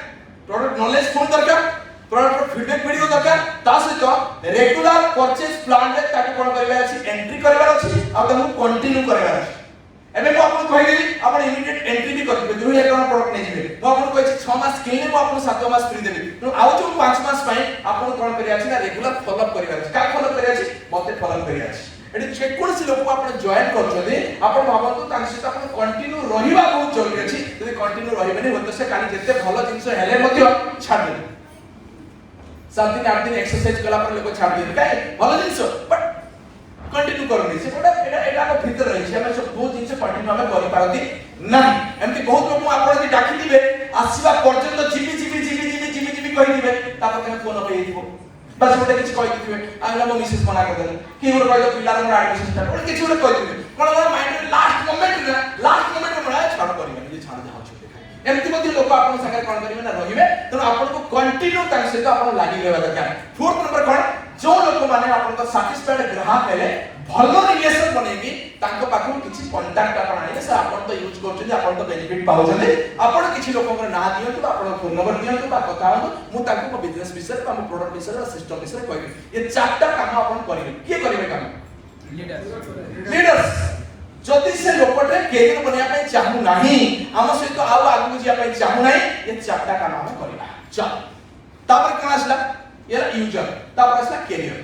प्रोडक्ट नॉलेज कोन दरकार प्रोडक्ट फीडबैक वीडियो दरकार ता सहित रेगुलर परचेज प्लान रे ताको कोन करबा अछि एंट्री करबा अछि आ ताको कंटिन्यू करबा अछि एबे मु आपन कहि देली आपन इमीडिएट एंट्री भी करबे 2000 टका प्रोडक्ट नै जिवे तो आपन कहै छी 6 मास किनले मु आपन 7 मास फ्री देबी तो आउ जो 5 मास पई आपन कोन करिया अछि ना रेगुलर फॉलो अप करिया अछि का फॉलो करिया अछि मते फॉलो करिया अछि एडी चेक कोनसी लोक आपन जॉइन करछथि आपन भाबन तो तांसी त आपन कंटिन्यू रहिबा बहुत जरूरी अछि यदि कंटिन्यू रहिबे नै होत से काली जते भलो जिंस हेले मध्य छाड़ दे 7 दिन 8 दिन एक्सरसाइज कला पर लोक छाड़ दे काई भलो जिंस बट कंटिन्यू करनी से बड़ा एटा को भीतर रही छै हम सब बहुत जिंस कंटिन्यू हम करि पारती नाही एमति बहुत लोक आपन जे डाकी दिबे आसीबा पर्यंत जीबी कहि दिबे तापर के फोन पे दिबो बस गोटे किछ कहि दिबे आला मो मिसेस मना कर देले कि गोटे कहि दो पिला रो एडमिशन स्टार्ट गोटे किछ गोटे कहि दिबे कोन माइंड में लास्ट मोमेंट में बड़ा छाड़ करिबे जे छाड़ जाउ छै एमति मध्ये लोक आपन संगे कोन करिबे ना रहिबे त आपन को कंटिन्यू तार से आपन लागि रहबा दरकार फोर्थ नंबर कोन जो लोक माने आपन को सैटिस्फाइड ग्राहक हेले भलो रिलेशन बनेबी तांको पाखु किछि कांटेक्ट आपन आइले से आपन तो यूज करछन आपन तो बेनिफिट पाउछन आपन किछि लोकन ना दियंतु आपन फोन नंबर दियंतु बा कथा हो मु तांको बिजनेस विषय बा मु प्रोडक्ट विषय सिस्टम विषय कहबी ये चारटा काम आपन करिवे के करिवे काम लीडर्स जति से लोकटे कैरियर बनिया पे चाहू नाही हम सहित आउ आगु जिया पे चाहू नाही ये चारटा काम हम करिबा चल तापर कोन आसला ये यूजर तापर आसला कैरियर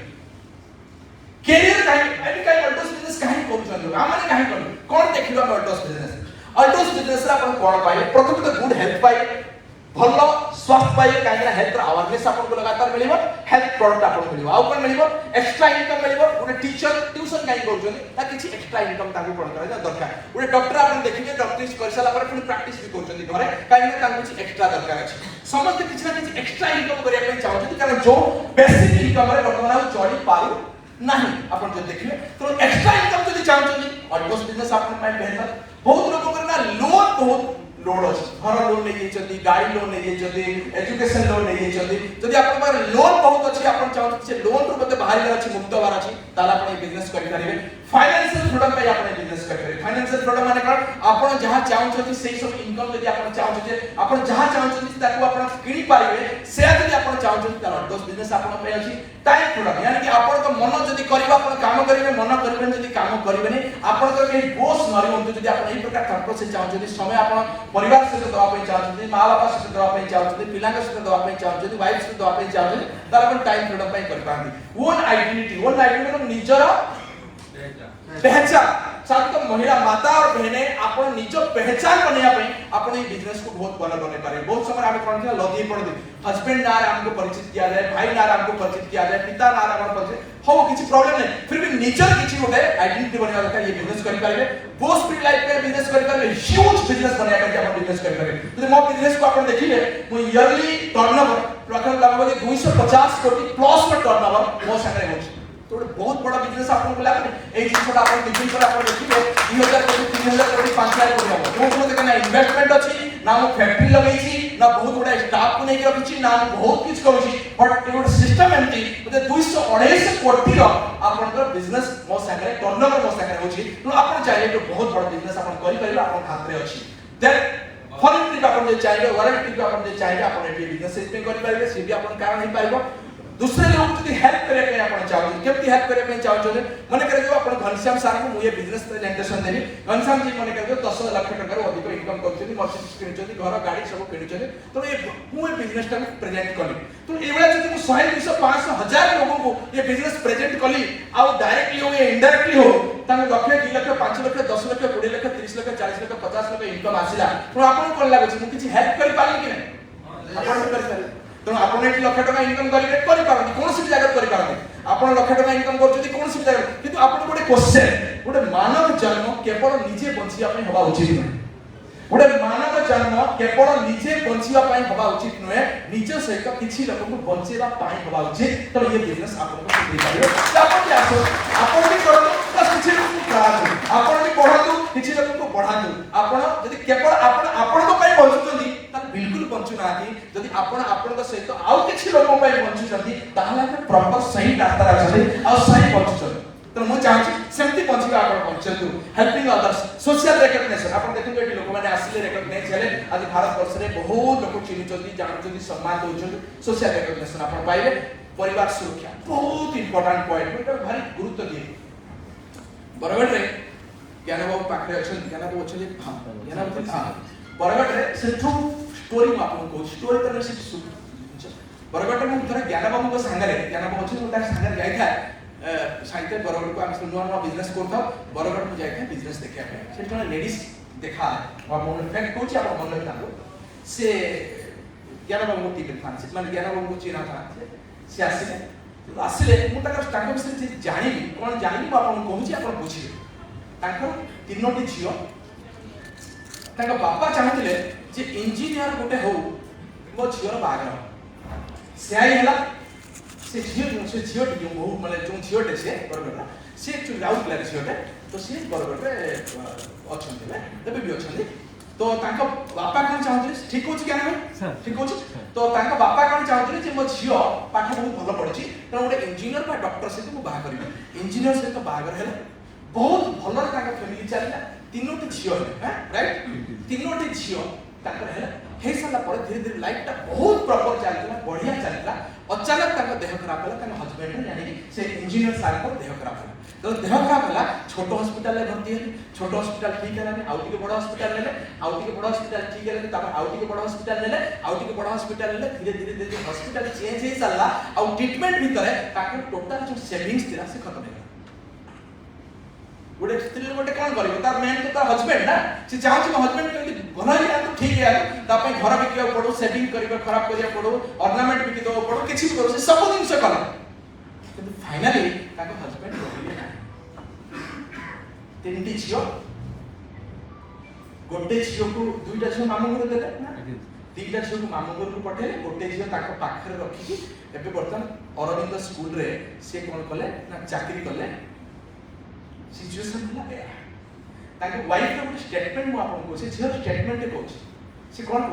काहे काहे अल्टोस बिजनेस काहे करूछन लोग हमने काहे करू कोन देखिलो हम अल्टोस बिजनेस रे अपन कोन पाए प्रथम तो गुड हेल्थ पाए भलो स्वास्थ्य पाइए कहीं हेल्थ अवेयरनेस आपको लगातार मिलिबो हेल्थ प्रोडक्ट आपको मिलिबो आउ कोन मिलिबो एक्स्ट्रा इनकम मिलिबो गोटे टीचर ट्यूशन कहीं करूछनी ता किछि एक्स्ट्रा इनकम ताकू प्रदान करा दरकार गोटे डॉक्टर आपन देखिबे डॉक्टरी कर साला पर पुनी प्रैक्टिस भी करूछनी घरे कहीं ना ताकू किछि एक्स्ट्रा दरकार अछि समस्त किछि ना किछि एक्स्ट्रा इनकम करिया ପାଇଁ चाहउछथि कारण जो बेसिक इनकम रे वर्तमान आउ चली पारु नहीं आपन जो देखिबे तो एक्स्ट्रा इनकम जदी चाहउछथि ऑलमोस्ट बिजनेस आपन माइंड बेहतर बहुत लोग करना लोन बहुत लोन अछि घर लोन नै जेचती गाड़ी लोन नै जेचती एजुकेशन लोन नै जेचती जदी आपन पर लोन बहुत अछि आपन चाहत से लोन रो बते बाहर अछि मुक्त होबार अछि ताला आपन बिजनेस करि परिबे फाइनेंशियल फ्रीडम पे आपन बिजनेस करि परिबे फाइनेंशियल फ्रीडम माने कोन आपन जहां चाहत सेही सब इनकम जदी आपन चाहत जे आपन जहां चाहत ताकू आपन किनि परिबे से जदी आपन चाहत ताला दस बिजनेस आपन पे अछि टाइम फ्रीडम यानी कि आपन तो मन जदी करबा आपन काम करिवे मन करिवे जदी काम करिवेनी आपन तो के बोस नरि होंतु जदी आपन एई प्रकार कंट्रोल से चाहत जदी समय आपन परिवार से दवा पे चाहत माँ बापा से दवा पे चाहत पिला से दवा पे चाहत वाइफ से दवा पे चाहत तार अपन टाइम फ्रीडम पे कर पांती ओन आइडेंटिटी निजर पहचान साथ तो महिला माता और बहने अपन निज पहचान बनिया पे अपन ये बिजनेस को बहुत बड़ा बने पारे बहुत समय आमे कोन छै लदी पड़ दे हस्बैंड नार हमको परिचित किया जाए भाई नार हमको परिचित किया जाए पिता नार हमको परिचित हो किछि प्रॉब्लम नहीं फिर भी निजर किछि होते आइडेंटिटी बनिया दरकार ये बिजनेस करि पारे पोस्ट फ्री लाइफ पे बिजनेस करि पारे ह्यूज बिजनेस बनिया पे अपन बिजनेस करि पारे तो मो बिजनेस को अपन देखिले मो ईयरली टर्नओवर लगभग 250 कोटी प्लस में टर्नओवर मो संगे होछि तो बहुत बड़ा बिजनेस आपन को लागने एक छोटा आपन डिफिन पर आपन देखिबे 2000 कोटी 3000 कोटी 5000 कोटी हो बहुत लोग देखना इन्वेस्टमेंट अछि ना मो फैक्ट्री लगैछि ना बहुत बड़ा स्टाफ को नहीं रखिछि ना बहुत किछ करूछि बट ए सिस्टम एमटी मते 200 250 कोटी रो आपन को बिजनेस मो संगे टर्नओवर मो संगे होछि तो आपन चाहिए तो बहुत बड़ा बिजनेस आपन करि परिबा आपन हाथ रे अछि देन फॉरेन ट्रिप आपन जे चाहिए वारंटी ट्रिप आपन जे चाहिए आपन एटी बिजनेस में करि परिबे से भी आपन कारण नहीं पाइबो दूसरे लोग जदी हेल्प करे पे आपण चाहू केमती हेल्प करे पे चाहू माने करे जो आपण घनश्याम सर को मुए बिजनेस प्रेजेंटेशन देबी घनश्याम जी माने करे 10 लाख टका रो अधिक इनकम करछथि मर्सिडीज किनछथि घर गाड़ी सब किनछथि तो ये मुए बिजनेस टा प्रेजेंट कली तो एवला जदी मु 100 200 500 1000 लोगों को ये बिजनेस प्रेजेंट कली आ डायरेक्टली हो या इनडायरेक्टली हो तांग लक्ष 2 लाख 5 लाख 10 लाख 20 लाख 30 लाख 40 लाख 50 लाख इनकम आसिला तो आपण कोन लागछ मु किछि हेल्प करि पाली कि नै आपण करि पाली तो आपण एटी लाख टका इनकम करिवे करि पारନ୍ତି कोन सी जगह करि पारନ୍ତି आपण लाख टका इनकम करछथि कोन सी जगह किंतु आपण गोटे क्वेश्चन गोटे मानव जन्म केवल निजे बंचिया पई होबा उचित नै गोटे मानव जन्म केवल निजे बंचिया पई होबा उचित नै निजे सहित किछि लोक को बंचेबा पई होबा उचित तो ये बिजनेस आपण को दे पारियो आपण के आसो आपण भी करो बस किछि लोक को पढातु आपण भी पढातु किछि लोक को पढातु आपण जदी केवल आपण को पई बंचुतनी त बिल्कुल बंचु नाथि जदी आपण को सहित आउ किछि लोक पई बंचु छथि ताहला के प्रॉपर सही रास्ता राखछथि आ सही बंचु छथि तो मु चाहछि सेमति बंचिबा आपण बंचतु हेल्पिंग अदर्स सोशल रिकॉग्निशन आपण देखु एटी लोक माने आसिले रिकॉग्नाइज हेले आज भारत वर्ष रे बहुत लोक चिनि छथि जानु छथि सम्मान दोछथि सोशल रिकॉग्निशन आपण पाइबे परिवार सुरक्षा बहुत इंपोर्टेंट पॉइंट एटा भारी गुरुत्व दिए बरगड रे ज्ञान बाबू पाखरे अछन ज्ञान बाबू अछन ज्ञान बाबू बरगड रे सेठू स्टोरी म आपन को स्टोरी तने से बरगड रे थरे ज्ञान बाबू को संगे ज्ञान बाबू अछन उटा संगे जाई था साइते बरगड को हम नुआ नुआ बिजनेस करता बरगड को जाई था बिजनेस देखा पे से जने लेडीज देखा हम मन फैक्ट कोची आप मन में ताको से ज्ञान बाबू टिकट फान से माने ज्ञान बाबू को चिना था से आसिले मु ताका विषय जानि कोन जानि आपन कहूची आपन बुझिबे ताकर तीनोटी झियो ताका बापा चाहतिले जे इंजीनियर गोटे हो मो झियोर बागर से आई हला से झियो जो माने जो झियोटे से बरगड से एक्चुअली राउत क्लास झियोटे तो से बरगड रे अछन तबे भी अछन तो ताका बापा कोन चाहतिले ठीक होची क्या ना ठीक होची तो ताका बापा कोन चाहतिले जे मो झियो पाठ बहुत भलो पढिची त गोटे इंजीनियर बा डॉक्टर से मु बाहा करबे इंजीनियर से तो बाहागर हेला बहुत भलो ताका फैमिली चलला तीनोटी झियो है राइट तीनोटी झियो ताकर हेला हे साला पर धीरे धीरे लाइफ ता बहुत प्रॉपर चलला बढ़िया चलला अचानक ताका देह खराब होला ताका हस्बैंड यानी से इंजीनियर साहब को देह खराब होला तो देह खराब होला छोटो हॉस्पिटल ले भर्ती है छोटो हॉस्पिटल ठीक है ना आउटी के बड़ा हॉस्पिटल ले आउटी के बड़ा हॉस्पिटल ठीक है ना तब आउटी के बड़ा हॉस्पिटल ले आउटी के बड़ा हॉस्पिटल ले धीरे धीरे हॉस्पिटल चेंज हे चलला और ट्रीटमेंट भीतर ताके टोटल जो सेविंग्स थिला से खत्म हो गोटे स्त्री गोटे कोन करिवो तार मेन तो तार हस्बैंड ना से चाहछि हस्बैंड केमि भल है तो ठीक है तापे घर बिकिया पड़ो सेविंग करिया खराब करिया पड़ो ऑर्नामेंट बिकि दो पड़ो किछि भी करो से सब जिंस कला किंतु फाइनली ताको हस्बैंड रोहिले ना तीनटी झियो गोटे झियो को दुईटा झियो मामू घर देले ना तीनटा झियो को मामू घर को पठेले गोटे झियो ताको पाखरे रखी कि एबे बर्तन अरविंद स्कूल रे से कोन कले ना चाकरी कले सिचुएशन होला ए ताके वाइफ रे गोटे स्टेटमेंट मु आपन को से झियो स्टेटमेंट को से कोन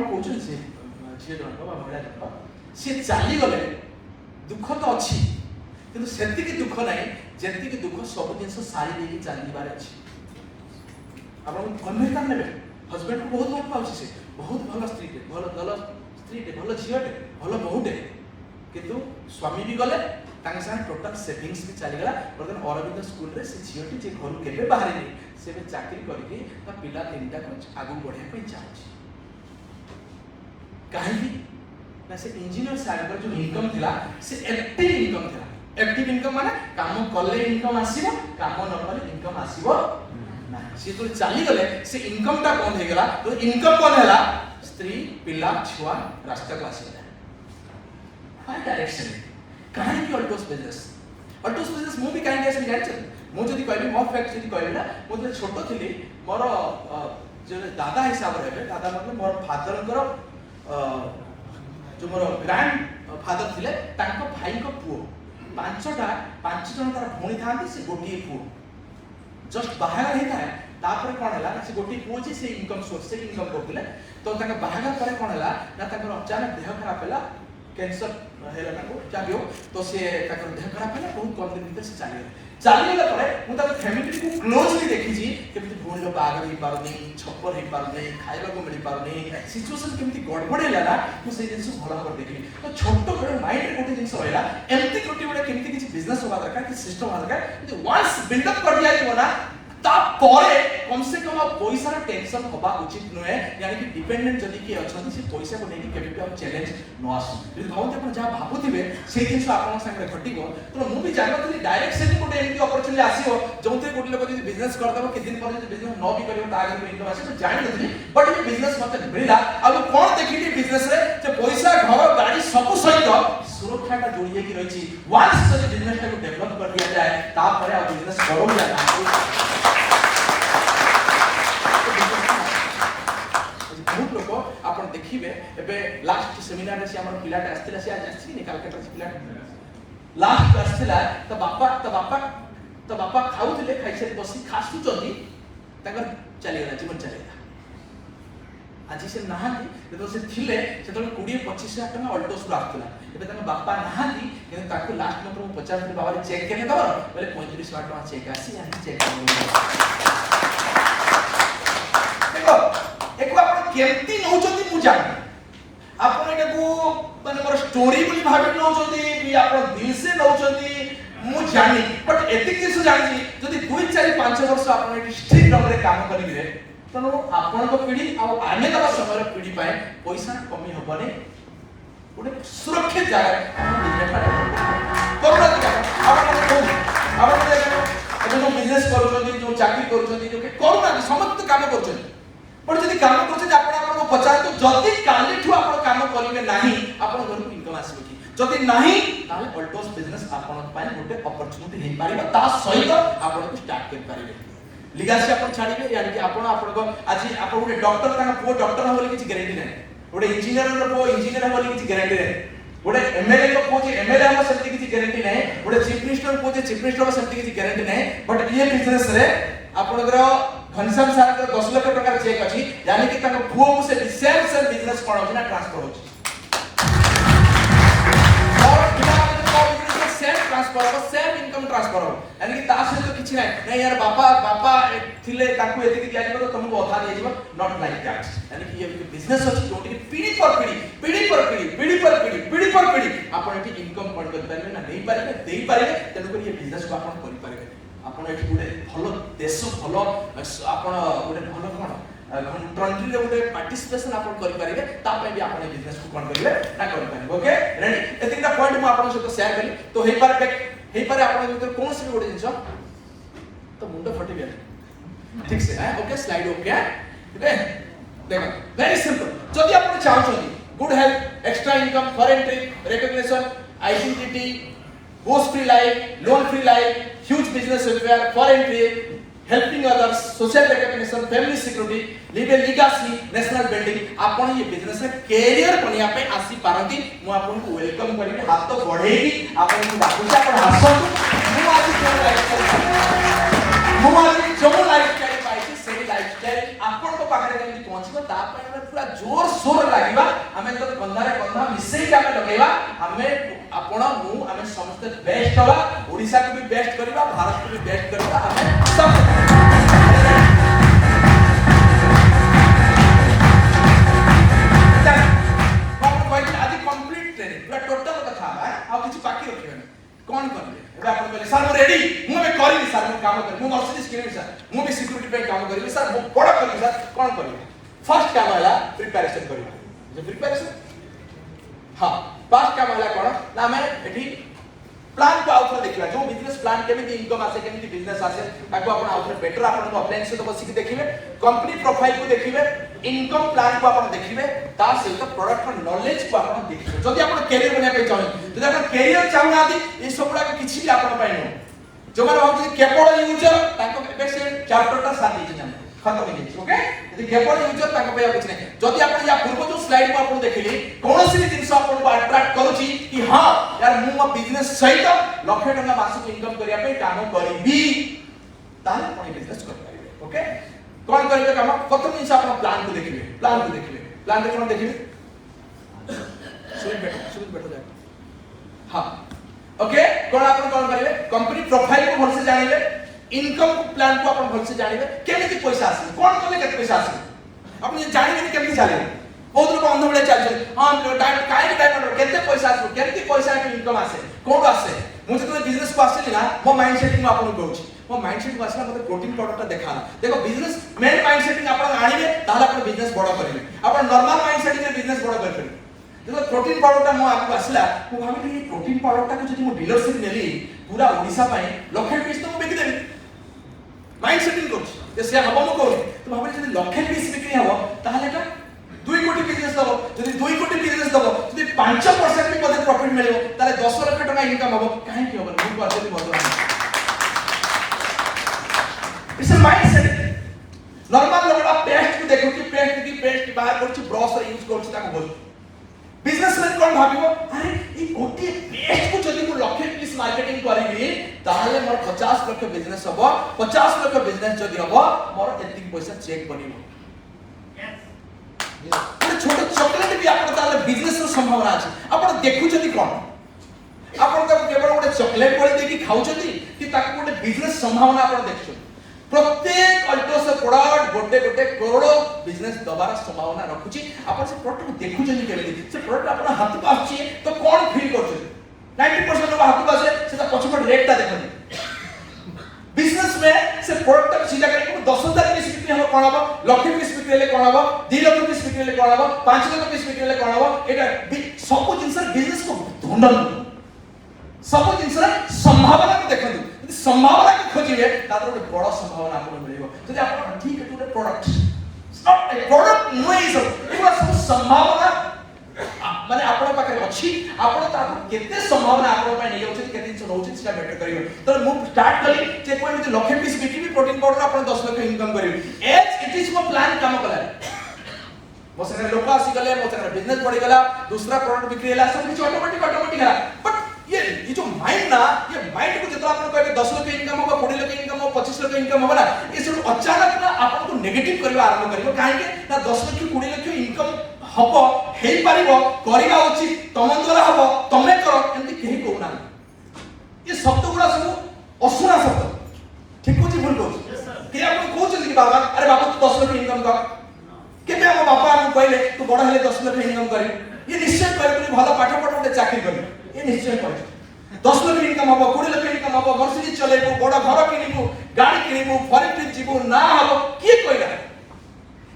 कहउछ से झियो जन बाबा महिला जन से चाली गले दुख तो अछि किंतु सेति की दुख नाही जेति की दुख सब जिंस सारी देकी चाली बारे अछि आपण कन्वेता नेबे हस्बैंड को बहुत भल पाउछि से बहुत भल स्त्री टे भल झियो टे भल बहु टे किंतु स्वामी भी गले तांगे साथ टोटल सेविंग्स भी चली गला बर्तन अरविंद स्कूल रे से झियोटी जे घर केबे बाहर नहीं से भी चाकरी करके ता पिला तीनटा को आगु बढ़िया पे चाहछि काहे ना से इंजीनियर साहब जो इनकम थिला से एक्टिव इनकम थिला एक्टिव इनकम माने काम कले इनकम आसीबो काम न कले इनकम आसीबो ना से तो चली गले से इनकम ता बंद हे गला तो इनकम बंद हैला स्त्री पिला छुआ रास्ता को आसीला हाई डायरेक्शन काहे की अल्टोस बिजनेस मु भी काहे ऐसे जानि मु जदी कहबी मो फैक्ट जदी कहबी ना मु जदी छोटो थिली मोर जो दादा हिसाब रे दादा मतलब मोर फादर कर जो मोर ग्रैंड फादर थिले तांको भाई को पुओ पांच जन तार भौणी थांती से गोटी पुओ जस्ट बाहागर हे थाए तापर कोन हला से गोटी पुओ जे से इनकम सोर्स से इनकम करथिले तो तांका बाहागर करे कोन हला ना तांकर अचानक देह खराब होला कैंसर हेला ताको जाबियो तो से ताकर देह खराब होला बहुत कम दिन भीतर से चाली गला परे मु ताको फैमिली को क्लोजली देखि छी केमति भौणी बाहागर ही पारनी छप्पर ही पारनी खाइबा को मिली पारनी सिचुएशन केमति गड़बड़ हैला ना मु से जिंस भला कर देखि तो छोटो बड़े माइंड रे गोटे जिंस होइला एमति कोटी बड़े केमति किछि बिजनेस होबा दरकार कि सिस्टम होबा दरकार यदि वंस बिल्ड अप कर दिया जीवो ना ता परे कम से कम पैसा रा टेंशन होबा उचित नहे यानी कि डिपेंडेंट जदी के अछन से पैसा को नेकी केबे हम चैलेंज न आसु यदि भावते अपन जा भाबुथिबे से जिंस आपन संगे घटिबो तो मु भी जानतली डायरेक्ट सेलिंग कोटे एमती अपॉर्चुनिटी आसीओ जोंते कोटी लोक जदी बिजनेस कर दबो कि दिन पर जदी बिजनेस न भी करियो ता आगे इनकम आसे तो जानि नथली बट ये बिजनेस मते मिलला अब कोन देखिली बिजनेस रे जे पैसा घर गाड़ी सब सहित सुरक्षा का जोड़िए की रही वंस जदी बिजनेस को डेवलप कर दिया जाए ता परे आ बिजनेस करो या ना बहुत लोग आपण देखिबे एबे लास्ट सेमिनार रे से हमर पिलाट आस्थिला से आज आछि निकाल के पिलाट लास्ट आस्थिला त बापा खाउथिले खाइसे बसी खासु चली तकर चली गला जीवन चली गला आज से नहाती तो से थिले से तो 20-25,000 टका अल्टोस आथला एबे तक बापा नहाती कि ताको लास्ट में तो 50 बाबा चेक केने दबर बोले 35,000 टका चेक आसी यानी चेक देखो एको आपण केमती नउचती मु जानि आपण एटा को माने मोर स्टोरी बोली भाबी नउचती भी आपण दिल से नउचती मु जानि बट एतिक किस जानि जदी 2-4-5 वर्ष आपण एटी स्ट्रीट रे काम करिबे तनो आपण को पीढ़ी आ आने वाला समय पीढ़ी पाए पैसा कमी होबने गोटे सुरक्षित जगह जो बिजनेस कर जो चाकरी कर जो करूना समस्त काम कर बट जदि काम करछे आपण आपण को पचार तो जदि काली ठु आपण काम करिवे नाही आपण घर को इनकम आसीबो कि जदि नाही ताले अल्टोस बिजनेस आपण पाए गोटे अपॉर्चुनिटी हे पारिबो ता सहित आपण को स्टार्ट कर पारिबे लिगासी आपण छाड़ीबे यानी कि आपण को आज आपण गोटे डॉक्टर ताका पो डॉक्टर होले किछि गारंटी नै गोटे इंजीनियर रो पो इंजीनियर होले किछि गारंटी नै गोटे एमएलए को पो जे एमएलए हम सेति किछि गारंटी नै गोटे चीफ मिनिस्टर पो जे चीफ मिनिस्टर सेति किछि गारंटी नै बट ये बिजनेस रे आपनकर घनश्याम सर के 10 लाख टका चेक अछि यानी कि ताको पुओ से सेम बिजनेस कोन होछि ना ट्रांसफर होछि और बिना बिजनेस सेम ट्रांसफर हो सेम इनकम ट्रांसफर हो यानी कि ता से तो किछि नै यार बापा थिले ताको एति कि दिया तो तुमको अथा दिया जीव नॉट लाइक दैट यानी कि ये बिजनेस अछि जोटी पीढ़ी पर पीढ़ी आपण एटी इनकम कोन कर पारिबे ना नहीं पारिबे देई पारिबे तनो कर ये बिजनेस को आपण करि पारिबे आपण एटी गुडे भलो देश भलो आपण गुडे भलो कोन कंट्री रे गुडे पार्टिसिपेशन आपण करि पारिबे ता पे भी आपण बिजनेस को कोन करिवे ना करि पारिबे ओके रेडी एतिका पॉइंट मु आपण सहित शेयर करी तो हे पारे आपण भीतर कोन से गुडे जिंस तो मुंडो फटी गया ठीक से है ओके स्लाइड ओके देखो वेरी सिंपल जदि आपण चाहछोनी good health extra income foreign trip recognition identity goes free life loan free life huge business welfare foreign trip helping others social recognition family security leave a legacy national building आपण ये business रे career बनिया पे आसी पारंती मु आपन को welcome करिवे हाथ तो बढ़ेगी आपन को डाकुचा पर हसंतु मु आज जो लाइफ स्टाइल पाइछि सेही लाइफ स्टाइल आपन को पाखरे केमि पहुंचबो ता ପାଇଁ ଆମେ पूरा जोर सोर लागिबा हमें तो कंधारे कंधा मिसई के हमें लगेबा हमें आपण मु हमें समस्त बेस्ट होला ओडिसा को भी बेस्ट करबा भारत को भी बेस्ट करबा हमें सब आज कंप्लीट ट्रेनिंग पूरा टोटल कथा है आ किछ बाकी रखिबे कौन करबे एबे आपण कहले सर मु रेडी मु बे करिनि सर मु काम कर मु मर्सिडीज किनिबि सर मु भी सिक्योरिटी पे काम करिबि सर मु बड़ करिबि सर कौन करिबे फर्स्ट काम होला प्रिपरेशन करिबा जे प्रिपरेशन हां फर्स्ट काम होला कोन ना मैं एठी प्लान को आउटर देखिबा जो बिजनेस प्लान केमिति इनकम आसे केमिति बिजनेस आसे ताको आपण आउटर बेटर आपण को ऑफलाइन से तो बसिक देखिबे कंपनी प्रोफाइल को देखिबे इनकम प्लान को आपण देखिबे ता सहित प्रोडक्ट का नॉलेज को आपण देखिबे जदि आपण कैरियर बनिया पे चाहन जदि आपण कैरियर चाहनादी ए सबुडा को किछि भी आपण पाइनो जो माने होत केवल यूजर ताको एबे से चैप्टर टा साथी जे जाने खत्म हो गई ओके यदि केवल यूजर ताको पे कुछ नहीं जदि आपण या पूर्व जो स्लाइड को आपण देखिली कोनोसी भी जिंस आपण को अट्रैक्ट करूची कि हां यार मु म बिजनेस सहित लाख टका मासक इनकम करिया पे काम करिबी ताले आपण बिजनेस कर पाइबे ओके कौन करिवे काम प्रथम जिंस आपण प्लान को देखिबे प्लान रे कोन देखिबे सुन बैठो जाए हां ओके कौन आपण कौन करिवे कंपनी प्रोफाइल को भल से जानिबे इनकम प्लान को आपण भल से जानिबे केमिति पैसा आसी कोन कले केते पैसा आसी आपण ये जानिबे केमिति चले बहुत लोग अंध बड़े चल चल हां डायरेक्ट काहे के डायरेक्ट केते पैसा आसी केमिति पैसा के इनकम आसे कोन आसे मु जते बिजनेस को आसी ना मो माइंड सेटिंग आपण कहूची मो माइंड सेट को आसला मते प्रोटीन प्रोडक्ट देखा देखो बिजनेस मेन माइंड सेटिंग आपण आनिबे ताला आपण बिजनेस बड़ करिवे आपण नॉर्मल माइंड सेटिंग रे बिजनेस बड़ करबे देखो प्रोटीन पाउडर मो आपको आसला मु भाबिली प्रोटीन पाउडर को जदि मु डीलरशिप नेली पूरा ओडिसा पई लखे पीस तो मु बेकि देबी माइंड सेटिंग कोच जे से हबो मु कहू तो भाबिली जदि लखे पीस बिक्री हबो ताहाले का 2 कोटी बिजनेस दबो जदि 2 कोटी बिजनेस दबो जदि 5% भी पदे प्रॉफिट मिलियो ताले 10 लाख टका इनकम हबो काहे कि हबो मु करते बदल it's a mindset normal लोगडा पेस्ट को देखो कि पेस्ट बाहर करछि ब्रश यूज करछि ताको बोल बिजनेसमैन कोन भाबिबो अरे ई गोटी पेस्ट को जदि मु लखे पीस मार्केटिंग करिबी ताले मोर 50 लाख बिजनेस हबो 50 लाख बिजनेस जदि हबो मोर एतिक पैसा चेक बनिबो यस छोटे चॉकलेट भी आपण ताले बिजनेस रो संभावना अछि आपण देखु जदि कोन आपण त केवल गोटे चॉकलेट पळे देखि खाउ जदि कि ताको गोटे बिजनेस संभावना आपण देखछु प्रत्येक अल्टोस प्रोडक्ट गोटे गोटे करोड़ बिजनेस दबार संभावना रखुची आपण से प्रोडक्ट को देखु जनी केले से प्रोडक्ट आपण हाथ को आछि तो कोन फील करछु 90% लोग हाथ को आसे से पछपट रेट ता देखनी बिजनेस में से प्रोडक्ट सीधा करके 10000 पीस बिक्री हो कोन हबो लाख पीस बिक्री ले कोन हबो 2 लाख पीस बिक्री ले कोन हबो 5 लाख पीस बिक्री ले कोन हबो एटा सब जिंस बिजनेस को ढूंढन सब जिंस संभावना को देखन संभावना को खोजिबे तापर ଗୋଟେ बड़ संभावना आपको मिलिबो जदि आपण ठीक है to product not a product नोइज एबा सब संभावना माने आपण पाखे अछि आपण ताको केते संभावना आपण पे नै जाउछि केते दिन रहउछि सेटा बेटर करियो तो मु स्टार्ट कली जे कोइ भी लखे पीस बिक्री प्रोटीन पाउडर आपण 10 लाख इनकम करियो एज इट इज मो प्लान काम कला मो संगे लोक आसी गले मो संगे बिजनेस बढ़ी गला दूसरा प्रोडक्ट बिक्री होला सब कुछ ऑटोमेटिक होला बट ये जो माइंड ना ये माइंड को जितना आपन कहबे 10 लाख इनकम हो 20 लाख इनकम हो 25 लाख इनकम हो ना ये सब अचानक ना आपन को नेगेटिव करबा आरंभ करियो काहे के ना 10 लाख 20 लाख इनकम हबो हेई परिबो करिबा उचित तम द्वारा हबो तमे करो एंती केही को ना ये शब्द गुडा सब असुरा शब्द ठीक होची भूल होची के आपन कहउछ कि बाबा अरे बाबा तू 10 लाख इनकम कर केबे हम बाबा हम कहले तू बड़ हेले 10 लाख इनकम करी ये निश्चय कर तू भलो पाठ पढ उठे चाकरी करी ये निश्चय कर 10 लाख इनकम हबो 20 लाख इनकम हबो मर्सिडीज चलेबो बड़ घर किनिबो गाड़ी किनिबो फॉरेन ट्रिप जीवो ना हबो के कहला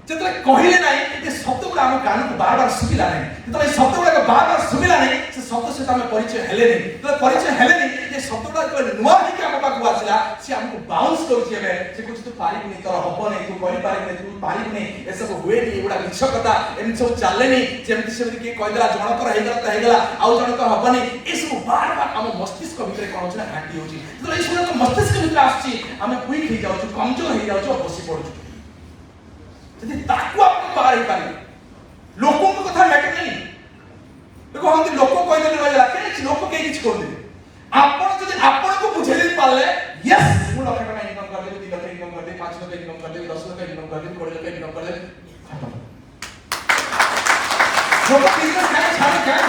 जतले कहिले नाही ये शब्द गुडा हम कान को बार बार सुबिला नाही जतले शब्द गुडा को बार बार सुबिला नाही से शब्द सहित आम परिचय हेले तो परिचय हेले ये शब्दटा नुआ ही आम पाक आसला सी आमको बाउंस करुचे से कुछ तू पारिबनी तोर हबो नहीं तू करि पारिबनी तू पारिबनी ए सब हुए नहीं एगुडा मिछ कथा एम सब चले नहीं जेमति से के कहदेला जनकर हेगला आउ जनकर हबनी ए सब बार बार हम मस्तिष्क भितर कोन होछ ना घाटी होछि तो ए सब मस्तिष्क भितर आछि हम क्विक हो जाउछु कमजोर हो जाउछु बसी पड़छु यदि ताकू आप बाहर ही पारे लोगों को कथा मैटर नहीं देखो हम लोग को कहि देले रहला के लोग के किछ कर दे आपण जदि आपण को बुझे दे पाले यस मु लाख टका इनकम कर दे 2 लाख इनकम कर दे 5 लाख इनकम कर दे 10 लाख इनकम कर दे 20 लाख इनकम कर दे खत्म लोग बिजनेस काय छाड़ काय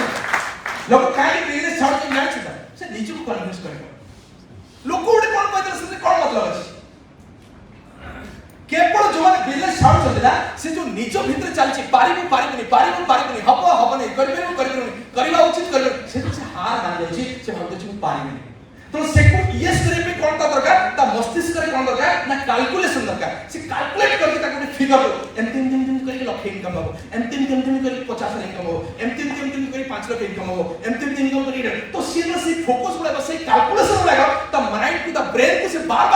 लोग काय बिजनेस छाड़ के ना छुटा से नीचे को कन्विंस कर लोग कोडे कोन कहते से कोन मतलब अछि केवल जो माने बिजनेस छाड़ छथिला से जो निज भितर चलछि पारिबनी हबो करबा उचित करबे से हार मान जाछि से भाबते छु पारिबनी तो से को यस करे पे कोन दरकार ता मस्तिष्क करे कोन दरकार ना कैलकुलेशन दरकार से कैलकुलेट करके ताको फिगर एम करके लाख इनकम हो एम करके 50 लाख इनकम हो एम करके 5 लाख इनकम हो एम इनकम करके तो से फोकस बड़ा से कैलकुलेशन लगा ता माइंड को ता ब्रेन को से बार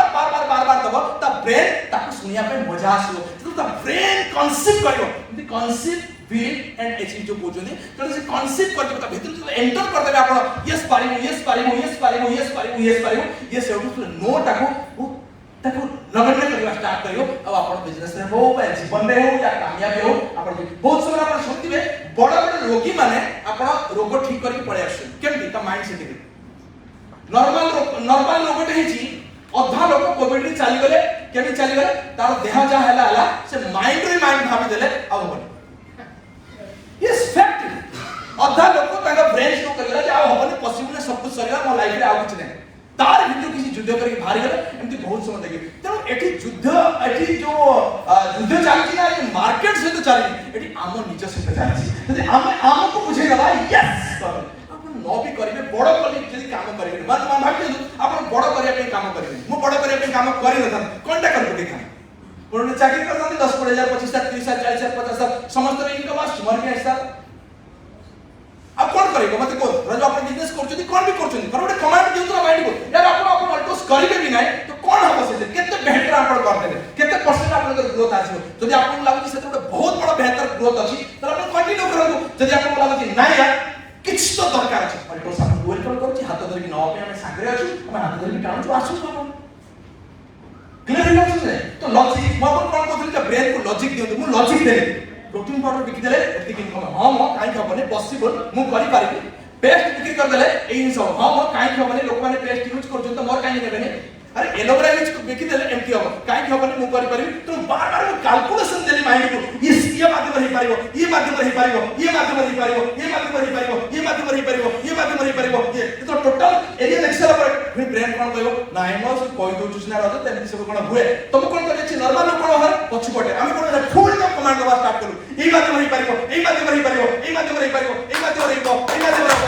दबो ता ब्रेन ताको सुनिया पे मजा आसो तो ता ब्रेन कॉन्सेप्ट करियो the concept feel and achieve जो बोझोने तो से कॉन्सेप्ट करके ता भीतर तो एंटर कर देबे आपण यस पारिमु ये से तो नो ताको ताको नगण्य करवा स्टार्ट करियो अब आपण बिजनेस रे हो बा जीवन रे हो या कामयाबी हो आपण बहुत समय आपण सुनथिबे बड़ा रोगी माने आपण रोग ठीक करके पळे आछन केमति ता माइंड सेट नॉर्मल रोग हेची अधा लोग कोविड रे चली गले केमि चली गले तार देह जा हला से माइंड रे माइंड भाबी देले अब बन यस फैक्ट अधा लोग ताका ब्रेन स्ट्रोक करला जे आ होबने पॉसिबल सब कुछ सरिया मो लाइफ रे आ कुछ नै तार भितर किसी युद्ध करके बाहर गले एमती बहुत समय लगे तेणु एठी युद्ध जो युद्ध चलछि ना ये मार्केट से तो चलछि एठी आम निज से चलछि यदि आम को बुझे दबा यस अपन न भी करिवे बड़ कली जदी काम करिवे मान भाबि अपन बड़ करिया पे काम करिवे मु बड़ करिया पे काम करि न कोनटा कर देखा कोन चाकरी करथान 10 हजार 25 हजार 30 हजार 40 हजार 50 हजार समस्त इनकम आस मर के ऐसा अब कौन करेगा मत को रजो अपन बिजनेस करछथि कोन भी करछथि पर ओटे कमांड दिउ तो माइंड को यार अपन अल्टोस करिवे भी नाही तो कोन हबो से केते बेहतर अपन कर देबे केते परसेंट अपन ग्रोथ आसीबो जदि अपन लागु से ओटे बहुत बड़ बेहतर ग्रोथ अछि त अपन कंटिन्यू करबो जदि अपन लागु नाही यार किछ तो दरकार अछि अल्टोस अपन वेलकम करछि हाथ धरि न अपने हम सागरे अछु हम हाथ धरि टाणछु आसु अपन क्लियर हो छै तो लॉजिक म अपन कोन कोथि के ब्रेन को लॉजिक दिउ मु लॉजिक दे प्रोटीन पाउडर बिकि देले एतिक इनकम हां म काई खबने पॉसिबल मु करि पारिबि पेस्ट बिक्री कर देले एई सब हां म काई खबने लोक माने पेस्ट यूज करछन त मोर काई नेबेने अरे एलोवेरा यूज बिकि देले एमटी हो काई खबने मु करि पारिबि तो बार बार कैलकुलेशन देली माइंड को ये माध्यम रही पारिबो ये माध्यम रही पारिबो ये माध्यम रही पारिबो ये माध्यम रही पारिबो ये माध्यम रही पारिबो ये माध्यम रही पारिबो ये तो टोटल एरिया एक्सेल पर फिर ब्रेन कोन कहबो नाइ म से कहि दउ छुना रह तेमति सब कोन हुए तुम कोन करे छी नॉर्मल कोन हो पछ पटे हम कोन फुल कमांड दबा स्टार्ट करू ये माध्यम रही पारिबो ये माध्यम रही पारिबो ये माध्यम रही पारिबो ये माध्यम रही पारिबो ये माध्यम रही पारिबो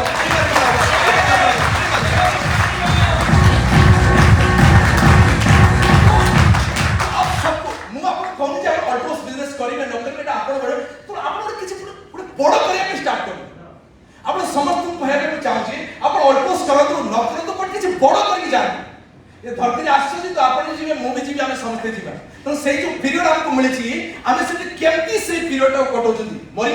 कोन जे अल्टोस बिजनेस करिवे नकर बेटा आपण बड़ तो आपण किछि बड़ करिया के स्टार्ट करू आपण समस्त को कहया के चाहू छी आपण अल्टोस करतु नकर तो पण किछि बड़ करके जान ये धरती आश्चर्य तो आपण जीवे मु भी जीवे हम समस्त जीवा तो सेई जो पीरियड हमको मिली छी हम से केमती से पीरियड कटौछथि मरी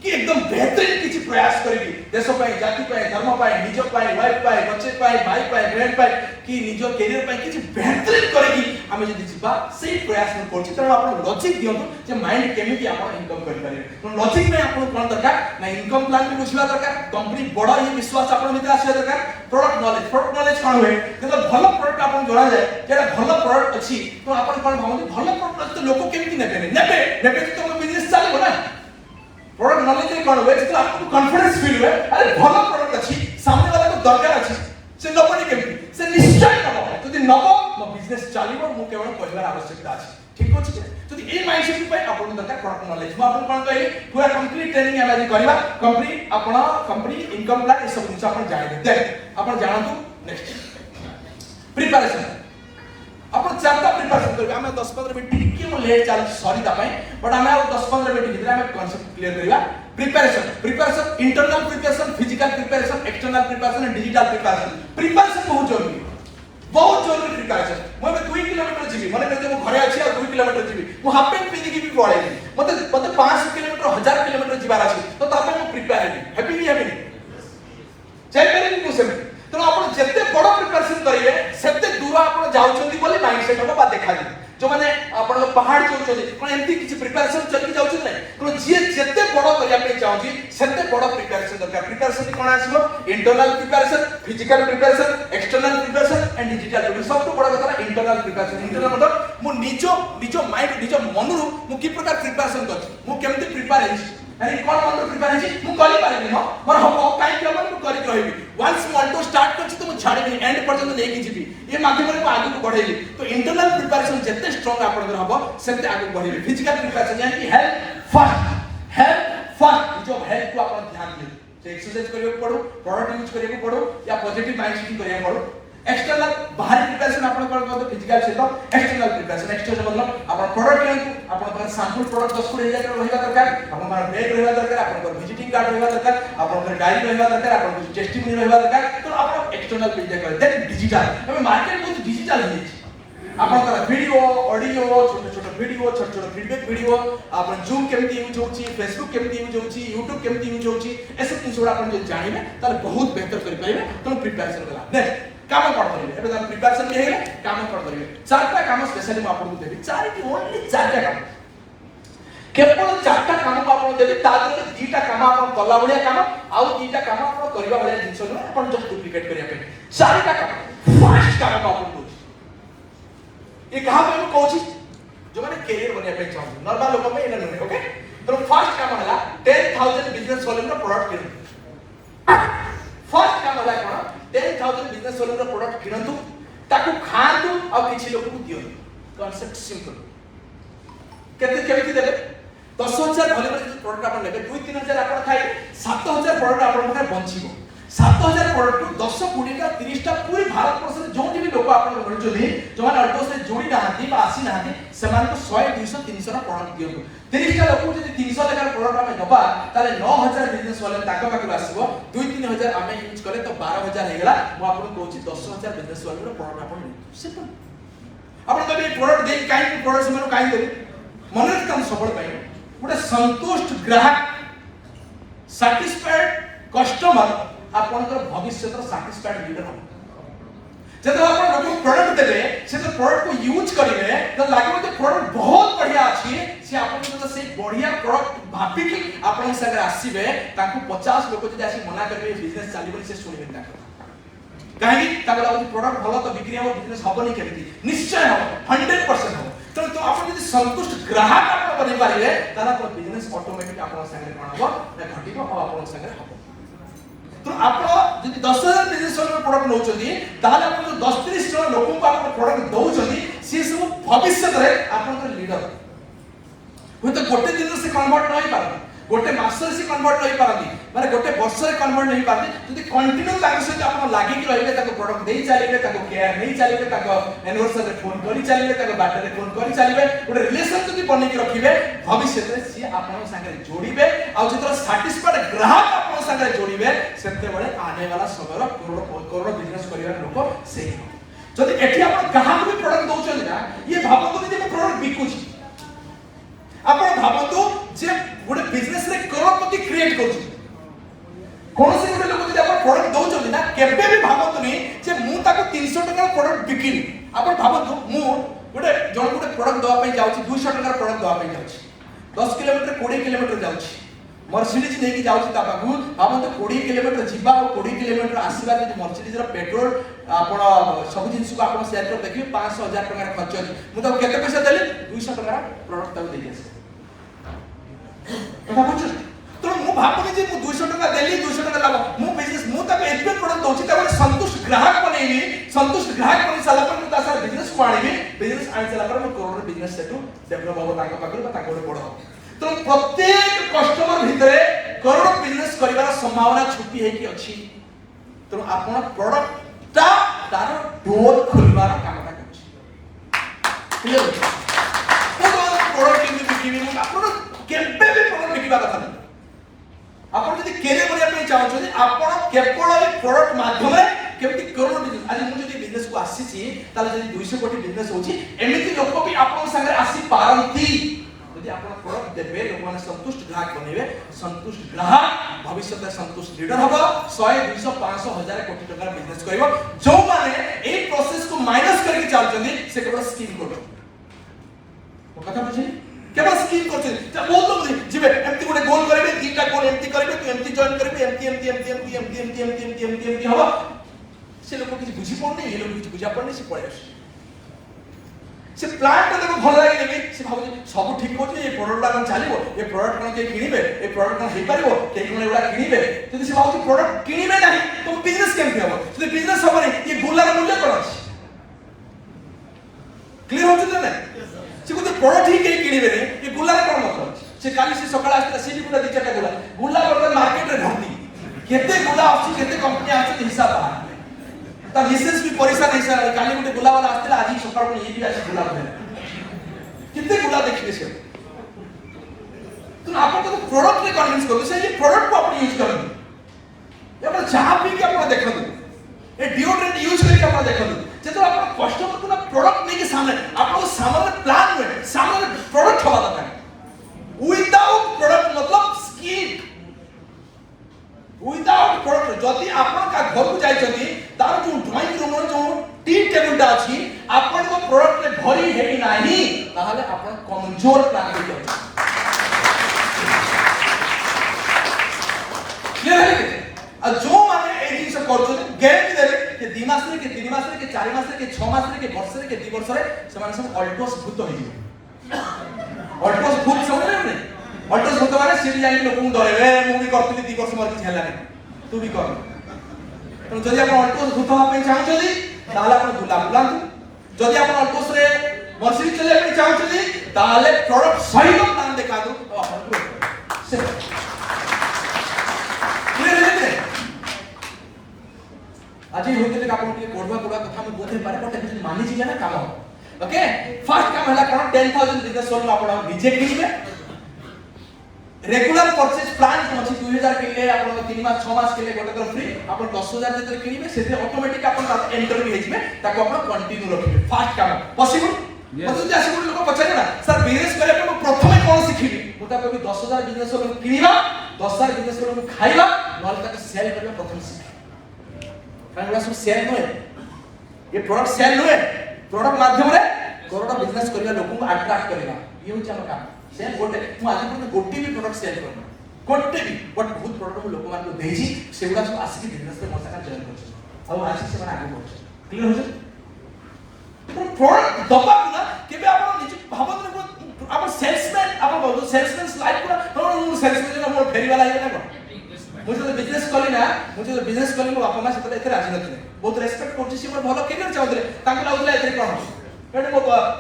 कि एकदम बेहतरीन किछि प्रयास करिबी देश पाए जाति पाए धर्म पाए निज पाए वाइफ पाए बच्चे पाए भाई पाए बहन पाए कि निज कैरियर पाए किछि बेहतरीन करेगी हम जदि जिबा से प्रयास न करछि त आपण लॉजिक दियंतु जे माइंड केमिति आपण इनकम करि पारे तो लॉजिक में आपण कोन दरकार ना इनकम प्लान भी बुझिबा दरकार कंपनी बड़ा ये विश्वास आपण भीतर आसीबा दरकार प्रोडक्ट नॉलेज कोन होय जब भलो प्रोडक्ट आपण जोड़ा जाय जेरा भलो प्रोडक्ट अछि तो आपण कोन भाबନ୍ତି भलो प्रोडक्ट तो लोक केमिति नेबे तो बिजनेस चलिबो ना प्रोडक्ट नॉलेज रे कोन होय जे आपको कॉन्फिडेंस फील हुए अरे भलो प्रोडक्ट अछि सामने वाला को दरकार अछि से नबनी केमिति से निश्चय नबो जदि नबो मो बिजनेस चलिबो मु केवल कहबार आवश्यकता अछि ठीक अछि जदि ए माइंडसेट पे आपण दरकार प्रोडक्ट नॉलेज म आपण कोन कहै पूरा कंप्लीट ट्रेनिंग हम आज करबा कंपनी इनकम प्लान ए सब कुछ आपण जानि दे आपण जानतु नेक्स्ट प्रिपरेशन अपन चारटा प्रिपरेशन करबे हमें 10-15 मिनिट टिके मो लेट चल सॉरी दा पई बट हमें 10-15 मिनिट भीतर हमें कांसेप्ट क्लियर करबा preparation internal preparation physical preparation external preparation and digital preparation बहुत जरूरी प्रिपरेशन मैं 2 किलोमीटर जीवी माने कहते मो घरे अछि 2 किलोमीटर जीवी मो हाफ पैंट पिंदी की भी पड़े मते 500 किलोमीटर 1000 किलोमीटर जीवार अछि तो तापे मो प्रिपेयर हेबी हैप्पी चाहे पेरे को से तो आपण जते बड़ प्रिपरेशन करिवे सेते दूर आपण जाउछंती बोली माइंडसेट हो बा देखा दे जो माने आपण पहाड़ चोचले कोन एंती किछि प्रिपरेशन चली जाउछ नै कोन जे जते बड़ करिया पे चाहूची सेते बड़ प्रिपरेशन दरकार प्रिपरेशन कोन आसीबो internal preparation physical preparation external preparation and digital preparation सब तो बड़ कथा इंटरनल प्रिपरेशन इंटरनल मतलब मु निजो माइंड निजो मनरु मु की प्रकार प्रिपरेशन करछि मु केमति प्रिपेयर हेछि यानी कोन मन प्रिपेयर हेछि मु करि पारिबि न मोर हम काई के मन मु करि रहबि वंस मु वांट टू स्टार्ट करछि तो मु छाड़िबि एंड पर्यंत नै कि जिबि ये माध्यम रे आगु को बढ़ेबि तो इंटरनल प्रिपरेशन जते स्ट्रांग आपन हबो सेते आगु बढ़ेबि फिजिकल प्रिपरेशन यानी कि हेल्थ फर्स्ट जो हेल्थ को आपन ध्यान दियो से एक्सरसाइज करियो पड़ो प्रोडक्ट यूज करियो पड़ो या पॉजिटिव माइंड सेटिंग करियो पड़ो एक्सटर्नल बाहरी प्रिपरेशन आपण कोन फिजिकल से तो एक्सटर्नल प्रिपरेशन एक्सटर्नल मतलब आपण प्रोडक्ट किनतु आपण पर सैंपल प्रोडक्ट 10 को लेजा के रहिबा दरकार आपण पर बैग रहिबा दरकार आपण पर विजिटिंग कार्ड रहिबा दरकार आपण पर डायरी रहिबा दरकार आपण पर टेस्टिमोनी रहिबा दरकार तो आपण एक्सटर्नल प्रिपरेशन करे देन डिजिटल अब मार्केट बहुत डिजिटल है आपण का वीडियो ऑडियो छोटे छोटे वीडियो छोटे छोटे फीडबैक वीडियो आपण जूम केमती यूज होची फेसबुक केमती यूज होची YouTube केमती यूज होची ऐसे जिंस आपण जो जानिबे तार बहुत बेहतर करि पाइबे तो प्रिपरेशन कला नेक्स्ट काम कर करिवे एबे हम प्रिपरेशन के हेले काम कर करिवे चारटा काम स्पेशली म आपन को देबी चारटी ओनली चारटा काम केवल चारटा काम को आपन देबी तादरे दीटा काम आपन कला बढिया काम आउ दीटा काम आपन करिवा बढिया जिंस न आपन जस्ट डुप्लीकेट करिया पे चारटा काम फर्स्ट काम को आपन ये कहा पे मैं कहूची जो माने कैरियर बनिया पे चाहू नॉर्मल लोग में इना नहीं ओके तो फर्स्ट काम हला 10000 बिजनेस वॉल्यूम रो प्रोडक्ट किन फर्स्ट काम हला कोन 10000 बिजनेस वॉल्यूम रो प्रोडक्ट किनतु ताकू खातु आ किछि लोग को दियो कांसेप्ट सिंपल केमिति देबे 10000 वॉल्यूम रो प्रोडक्ट आपण लेबे 2-3000 आपण खाइ 7000 प्रोडक्ट आपण पाखे बंचिबो 7000 प्रोडक्ट 10-20 टा 30 टा पूरी भारत वर्ष में जो भी लोग आपण मिलुचली जो माने अल्टो से जोड़ी नाहंती बा आसी नाहंती समान को 100 200 300 टा प्रोडक्ट दियो 30 टा लोग जदी 300 लेकर प्रोडक्ट हमें दबा ताले 9000 बिजनेस वाले ताको पाखु आसीबो 2-3 हजार हमें यूज करे तो 12000 हे गेला मो आपन कहूची 10000 बिजनेस वाले प्रोडक्ट आपण सिंपल आपण तो ये प्रोडक्ट दे काई प्रोडक्ट से मनो काई दे मन काम सफल पाई गोटे संतुष्ट ग्राहक सैटिस्फाइड कस्टमर आपनकर भविष्य तो सैटिस्फाइड लीडर हो जब आप लोग प्रोडक्ट देबे से तो प्रोडक्ट को यूज करिवे तो लागबो तो प्रोडक्ट बहुत बढ़िया अछि से आपन तो से बढ़िया प्रोडक्ट भाबी कि आपन संगे आसीबे ताकू 50 लोग जदी आसी मना करबे बिजनेस चालिबो से सुनिबे ताकू काहे ताकू लागो प्रोडक्ट भलो तो बिक्री हो बिजनेस हबो नहीं केमिति निश्चय हो 100% हो तो आपन जदी संतुष्ट ग्राहक आपन बनि पारिले तारा तो बिजनेस ऑटोमेटिक आपन संगे कोन हो ना घटिबो और आपन संगे हबो तो आप जदी 10000 बिजनेस वाले प्रोडक्ट नउचदी ताले आप 10-30 जन लोगों को आप प्रोडक्ट दउचदी से सब भविष्य रे आपन लीडर हो तो गोटे दिन से कन्वर्ट नहीं पारती गोटे मास से कन्वर्ट नहीं पारती माने गोटे वर्ष रे कन्वर्ट नहीं पारती जदी कंटिन्यू ताके सहित आप लागि कि रहिबे ताको प्रोडक्ट देई चलिबे ताको केयर नहीं चलिबे ताको एनिवर्सरी फोन करी चलिबे ताको बर्थडे रे फोन करी चलिबे गोटे रिलेशन जदी बनै कि रखिबे भविष्य रे सी आपन संगे जोड़िबे आ जतरा सैटिस्फाइड ग्राहक आपन संगे जोड़िबे सेते बळे आने वाला समय रो करोड़ बिजनेस करिवार लोक सेही जदी एठी आपन कहां भी प्रोडक्ट दउछन ना ये भाबतो जे मैं प्रोडक्ट बिकुची आपण भाबतो जे गोटे बिजनेस रे करोड़पति क्रिएट करछु कोन से गोटे लोक जदी आपण प्रोडक्ट दउछन ना केबे भी भाबतो नि जे मु ताको 300 टका प्रोडक्ट बिकिनी आपण भाबतो मु गोटे जण गोटे प्रोडक्ट दवा पई जाउची 200 टका प्रोडक्ट दवा पई जाउची 10 किलोमीटर 20 किलोमीटर जाउची मर्सिडीज नेकी जाउची ता पाखु आपण तो 20 किलोमीटर जिबा और 20 किलोमीटर आसीबा जे मर्सिडीज रो पेट्रोल आपण सब जिंस को आपण शेयर कर देखिबे 500,000 टका खर्च अछि मु तो केते पैसा देली 200 टका प्रोडक्ट ताको देली आसे तो बुझ तो मु भाबनी जे मु 200 टका देली 200 टका लाभ मु बिजनेस मु ताको एतबे प्रोडक्ट दउची ता संतुष्ट ग्राहक बनेली संतुष्ट ग्राहक बनि साला पर मु ता सारा बिजनेस को आनिबे बिजनेस आनि साला पर मु करोड़ बिजनेस सेटू डेवलप हो ताको पाखु ताको बड़ हो तो प्रत्येक कस्टमर भितरे करोड़ बिजनेस करिवार संभावना छुपी है कि अछि तो आपण प्रोडक्ट ता तार डोर खोलबार कामटा करछि क्लियर प्रोडक्ट केमती बिकिबे मु आपण केबे भी प्रोडक्ट बिकिबा कथा नहीं आपण जदी केरियर बनिया पे चाहछो आपण केवल प्रोडक्ट माध्यम रे केमती करोड़ बिजनेस आज मु जदी बिजनेस को आसी छी ताले जदी 200 कोटी बिजनेस होची एमिति लोक भी आपण संगे आसी पारंती यदि आपण प्रोडक्ट देबे लोक माने संतुष्ट ग्राहक बनेबे संतुष्ट ग्राहक भविष्य में संतुष्ट लीडर हबो 100 200 500 1000 कोटी टका बिजनेस करबो जो माने ए प्रोसेस को माइनस करके चलचंदी से केवल स्कीम करो ओ कथा बुझी केवल स्कीम करछे त बहुत लोग जिबे एमती गोटे गोल करबे तीनटा गोल एमती करबे तू एमती जॉइन करबे एमती हबो से लोक किछ बुझी पड़ने ये लोक किछ बुझा पड़ने से पड़े से प्लांट देखो भल लागे नेबे से भाबो सब ठीक होचे ये प्रोडक्ट कोन चलीबो ये प्रोडक्ट कोन के किनिबे ये प्रोडक्ट कोन हे परिबो के कोन एडा किनिबे जदि से भाबो प्रोडक्ट किनिबे नाही तो बिजनेस केमती हबो जदि बिजनेस हबो नहीं ये गुलार मूल्य कोन अछि क्लियर होचे ना से को प्रोडक्ट ही के किनिबे नहीं ये गुलार कोन मतलब से काली से सकाळ आस्ते से गुला दि चारटा गुला वर्तमान मार्केट रे भर्ती केते गुला अछि केते कंपनी अछि हिसाब बाहर ता बिजनेस भी परेशान है सर काली गुटे गुला वाला आस्ते आज ही सकाळ को ये भी आछि गुला बने कितने गुला देखिबे से तो आपन तो प्रोडक्ट रे कन्विंस करू से ये प्रोडक्ट को अपन यूज करू ये अपन चाह पी के अपन देखो ए डिओड्रेंट यूज करके अपन देखो जे तो अपन कस्टमर को ना प्रोडक्ट नहीं के सामने आपन सामने प्लान में सामने प्रोडक्ट हवा दरकार विदाउट प्रोडक्ट मतलब स्कीम विदाउट प्रोडक्ट जदि आपन का घर को जाई छथि तार जो ड्राइंग रूम जो टी टेबल दा अछि आपन को प्रोडक्ट रे भरी हेई नाही ताहले आपन कमजोर प्लान हो जाय क्लियर है आ जो माने ए जिंस करछो गारंटी देबे कि 2 मास रे के 3 मास रे के 4 मास रे के 6 मास रे के वर्ष रे के 2 वर्ष रे समान सब अल्टोस भूत होई अल्टोस भूत समझ रे अल्टोस भूत माने सिटी जाई लोक को डरे मु भी करथि 2 वर्ष मर कि हला नै तू भी कर तो जदि आपण अल्टोस भूत होआ पे चाहू छथि ताले आपण गुला बुलांतु जदि आपण अल्टोस रे मर्सिडी चले पे चाहू छथि ताले प्रोडक्ट सही प्लान देखा दो तो आपण से क्लियर है आज होते ले आपण के कोडवा कथा में बोलते पारे बट एबिलिटी मानि छी ना काम ओके फर्स्ट काम हला कारण 10000 बिजनेस सोल आपण निजे किनिबे रेगुलर परचेज प्लान जो अछि 2000 के लिए आपण 3 मास 6 मास के लिए गोटे कर फ्री आपण 10000 जते किनिबे सेते ऑटोमेटिक आपण एंटर भी हेजिबे ताको आपण कंटिन्यू रखिबे फास्ट काम पॉसिबल मतलब जे आसे लोक पछारे ना सर बिजनेस करे आपण प्रथमे कोन सिखिबी मुता कभी 10000 बिजनेस सोल किनिबा 10000 बिजनेस सोल खाइबा नल ताको सेल करबा प्रथम सिख कारण वाला सब सेल नय ये प्रोडक्ट सेल नय प्रोडक्ट माध्यम रे कोरोना बिजनेस करिया लोक को अट्रैक्ट करेगा ये होछ हम काम सेल गोटे मु आज पर गोटे भी प्रोडक्ट सेल करना गोटे भी बट बहुत प्रोडक्ट लोक मान को देजी सेगुडा सब आसी बिजनेस में मसा का जॉइन करछ और आसी से माने आगे बढ़छ क्लियर होछ तो प्रोडक्ट दबा ना केबे आपण निज भाबत रे आपण सेल्समैन आपण बोल सेल्समैन लाइफ पूरा नो सेल्समैन ना मोर फेरी वाला है ना मुझे तो बिजनेस कली ना मुझे तो बिजनेस कली मो बापा मा सेते एथे राजी नथिले बहुत रेस्पेक्ट करछि से मोर भलो केरियर चाउतले तांको लाउतले एथे कोन एटे मो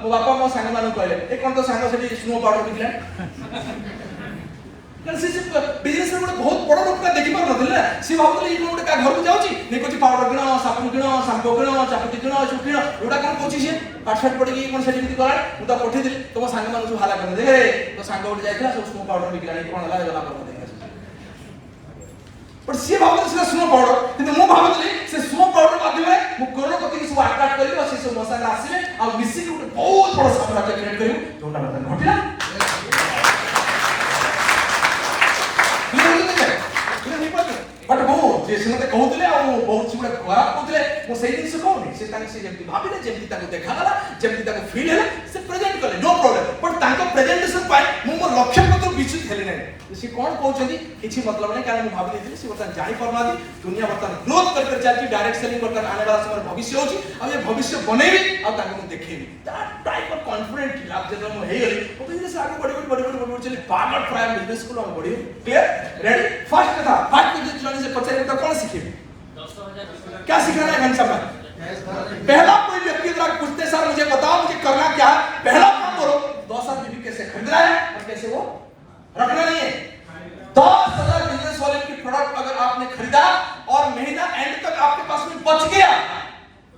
बापा मो संग मानु कहले ए कोन तो संग सेठी स्नो पाउडर बिकले कारण से बिजनेस रे बहुत बड़ लोक का देखि पार नथिले से भाबुले ई कोन का घर को जाउची ने कोची पाउडर किनो साबुन किनो शैम्पू किनो चापती किनो चुप किनो एडा कोन कोची से पाठफाट पड़ी कोन सेठी बिति करा मु तो पठी दिली तो संग मानु सब हाला कर दे तो संग उठ जाइतला सब स्नो पाउडर बिकला कोन हला गला कर दे बट से भाबुले से स्नो पाउडर किंतु मु भाबुले से स्नो पाउडर माध्यमे मु कोरोना को किसी अट्रैक्ट करियो से सब मसाला आसीले आ मिसी के बहुत बड़ साम्राज्य क्रिएट करियो जोटा बता घटिला बट वो जे सेमते कहउतले आ बहुत सुबह खराब कहउतले मो सेही दिन से कहउनी से तांके से जेमति भाबिले जेमति ताको देखाला जेमति ताको फील हैला से प्रेजेंट कले नो प्रॉब्लम बट तांको प्रेजेंटेशन पाए मो मोर लक्ष्य पत्र विचलित हेले नै से कोन कहउछथि किछि मतलब नै कारण मु भाबिले दिले से बर्तन जानि परमादि दुनिया बर्तन ग्रोथ कर चलती डायरेक्ट सेलिंग बर्तन आने वाला समय भविष्य होची अब ये भविष्य बनेबी आ ताको मु देखेबी दैट टाइप ऑफ कॉन्फिडेंट लाभ जे मु हेई गली ओ बिजनेस आगे बड़ी चली पागल प्राइम बिजनेस को हम बढ़ी क्लियर रेडी फर्स्ट कथा फर्स्ट बिजनेस से पचारे तो कौन सीखेंगे 100,000 क्या सीखना है घनश्याम भाई पहला कोई व्यक्ति अगर पूछते सर मुझे बताओ मुझे करना क्या है पहला काम करो 10,000 बीबी कैसे खरीदना है और कैसे वो रखना नहीं है 10,000 बिजनेस वाले की प्रोडक्ट अगर आपने खरीदा और महीना एंड तक आपके पास में बच गया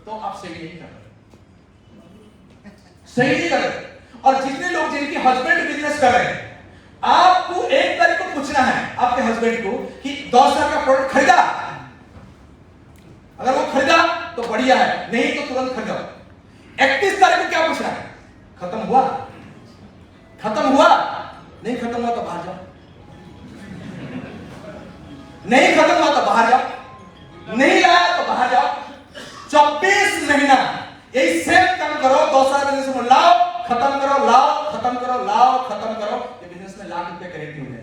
तो आप सेल नहीं कर सही नहीं कर रहे। और जितने लोग जिनके हस्बैंड बिजनेस कर रहे हैं, आपको 1 तारीख को पूछना है आपके हस्बैंड को कि 10,000 का प्रोडक्ट खरीदा, अगर वो खरीदा तो बढ़िया है, नहीं तो तुरंत खरीदो। 31 तारीख को क्या पूछना है, खत्म हुआ, खत्म हुआ, नहीं खत्म हुआ तो बाहर जाओ, नहीं खत्म हुआ तो बाहर जाओ, नहीं लाया तो बाहर जाओ। 24 महीना यही सेम काम करो। 2,000 बिजनेस में लाओ, खत्म करो, लाओ, खत्म करो, लाओ, खत्म करो। ये बिजनेस में लाख रुपए करेक्टिव है।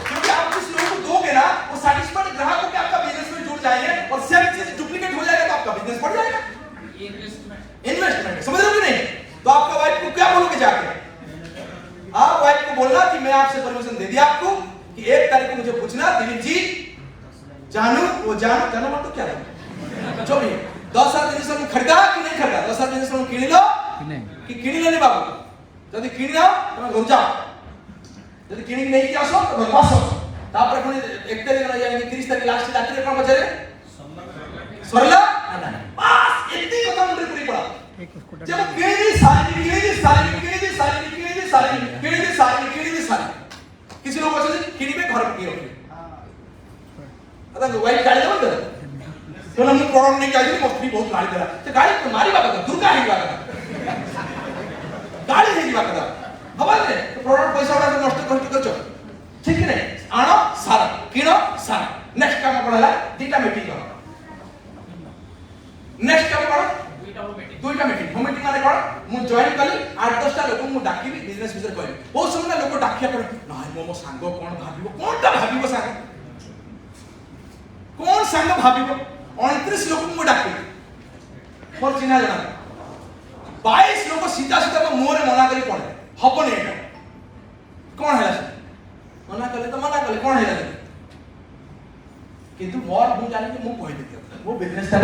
क्योंकि आप जिस लोगों को दोगे ना, वो सैटिस्फाइड ग्राहक होकर आपका बिजनेस में जुड़ जाएंगे और सेम चीज डुप्लीकेट हो जाएगा तो आपका बिजनेस बढ़ जाएगा। इन्वेस्टमेंट समझ रहे हो कि नहीं? तो आपका वाइफ को क्या बोलोगे जाके? आप वाइफ को बोलना कि मैं आपसे परमिशन दे दिया आपको कि 1 तारीख को मुझे पूछना, दिलीप जी जानू, वो जानू मत तो क्या है जो भी 10,000 बिजनेस में खरीदा कि नहीं खरीदा, 10,000 बिजनेस में किणी लो कि किणी लेने बाबू, यदि किणी आओ तो घर जाओ, यदि किणी नहीं किया सो तो घर पास तापर पुणी 1 तारीख या 30 तारीख लास्ट रात्रि कोन बचरे सरला ना बस इतनी कथा मुंडे पूरी पड़ा। जब किणी सारी किसी लोग बचले किणी में घर की रखे अदा वाइफ गाड़ी दे बोल तो ना मुझे प्रॉब्लम नहीं चाहिए, मुझे बहुत गाड़ी दे रहा तो गाड़ी तो मारी बात है, दुर्गा ही बात है, गाड़ी है बात है हवा ने तो प्रोडक्ट पैसा वाला नष्ट कर चो ठीक है आनो सारा किनो सारा। नेक्स्ट काम कोन हला तीटा मीटिंग करो, नेक्स्ट काम कोन दुईटा मीटिंग। हो मीटिंग माने कोन मु जॉइन कली 8-10टा लोक मु डाकी बिजनेस विषय कहबी। बहुत समय लोक डाकिया पर नाही मो सांगो कोन भाबिबो, कोनटा भाबिबो सांग, कोन सांग भाबिबो। 29 लोक मु डाकी मोर चिन्हा जना 22 लोक सीधा सीधा मो मोरे मना करी पड़े हबने एटा कोन हैला मना कले तो मना कले कोन हैला किंतु मोर मु जानि कि मु कहि देती वो बिजनेस था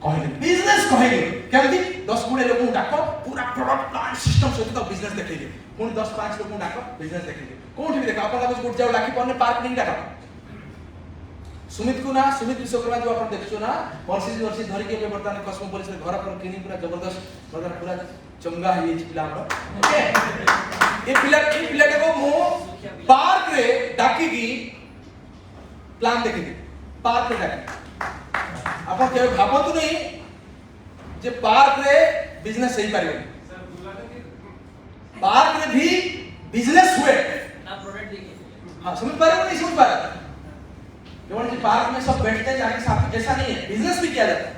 कहले बिजनेस कहले केमती 10 गुणे लोक डाको पूरा प्रोडक्ट प्लान सिस्टम सहित तो बिजनेस देखैले पुणी 10-5 लोक डाको बिजनेस देखैले कोठी भी देखा अपन कुछ गुट जाओ लाखी पने पार्क नहीं डाका सुमित को ना सुमित विश्वकर्मा जो अपन देखछो ना वर्षी धरि के वर्तमान कॉस्मोपोलिस रे घर पर किनी पूरा जबरदस्त मतलब पूरा चंगा है ये पिला हमर ओके ए पिला को मो पार्क रे डाकी की प्लान देखि पार्क रे डाकी अपन के भाबतु नहीं जे पार्क रे बिजनेस सही पारिबो, पार्क रे भी बिजनेस हुए ना प्रोडक्ट देखिए हां समझ पा रहे हो नहीं समझ पा रहे? केवल कि पार्क में सब बैठते हैं जाके साथ ऐसा नहीं है, बिजनेस भी किया जाता है।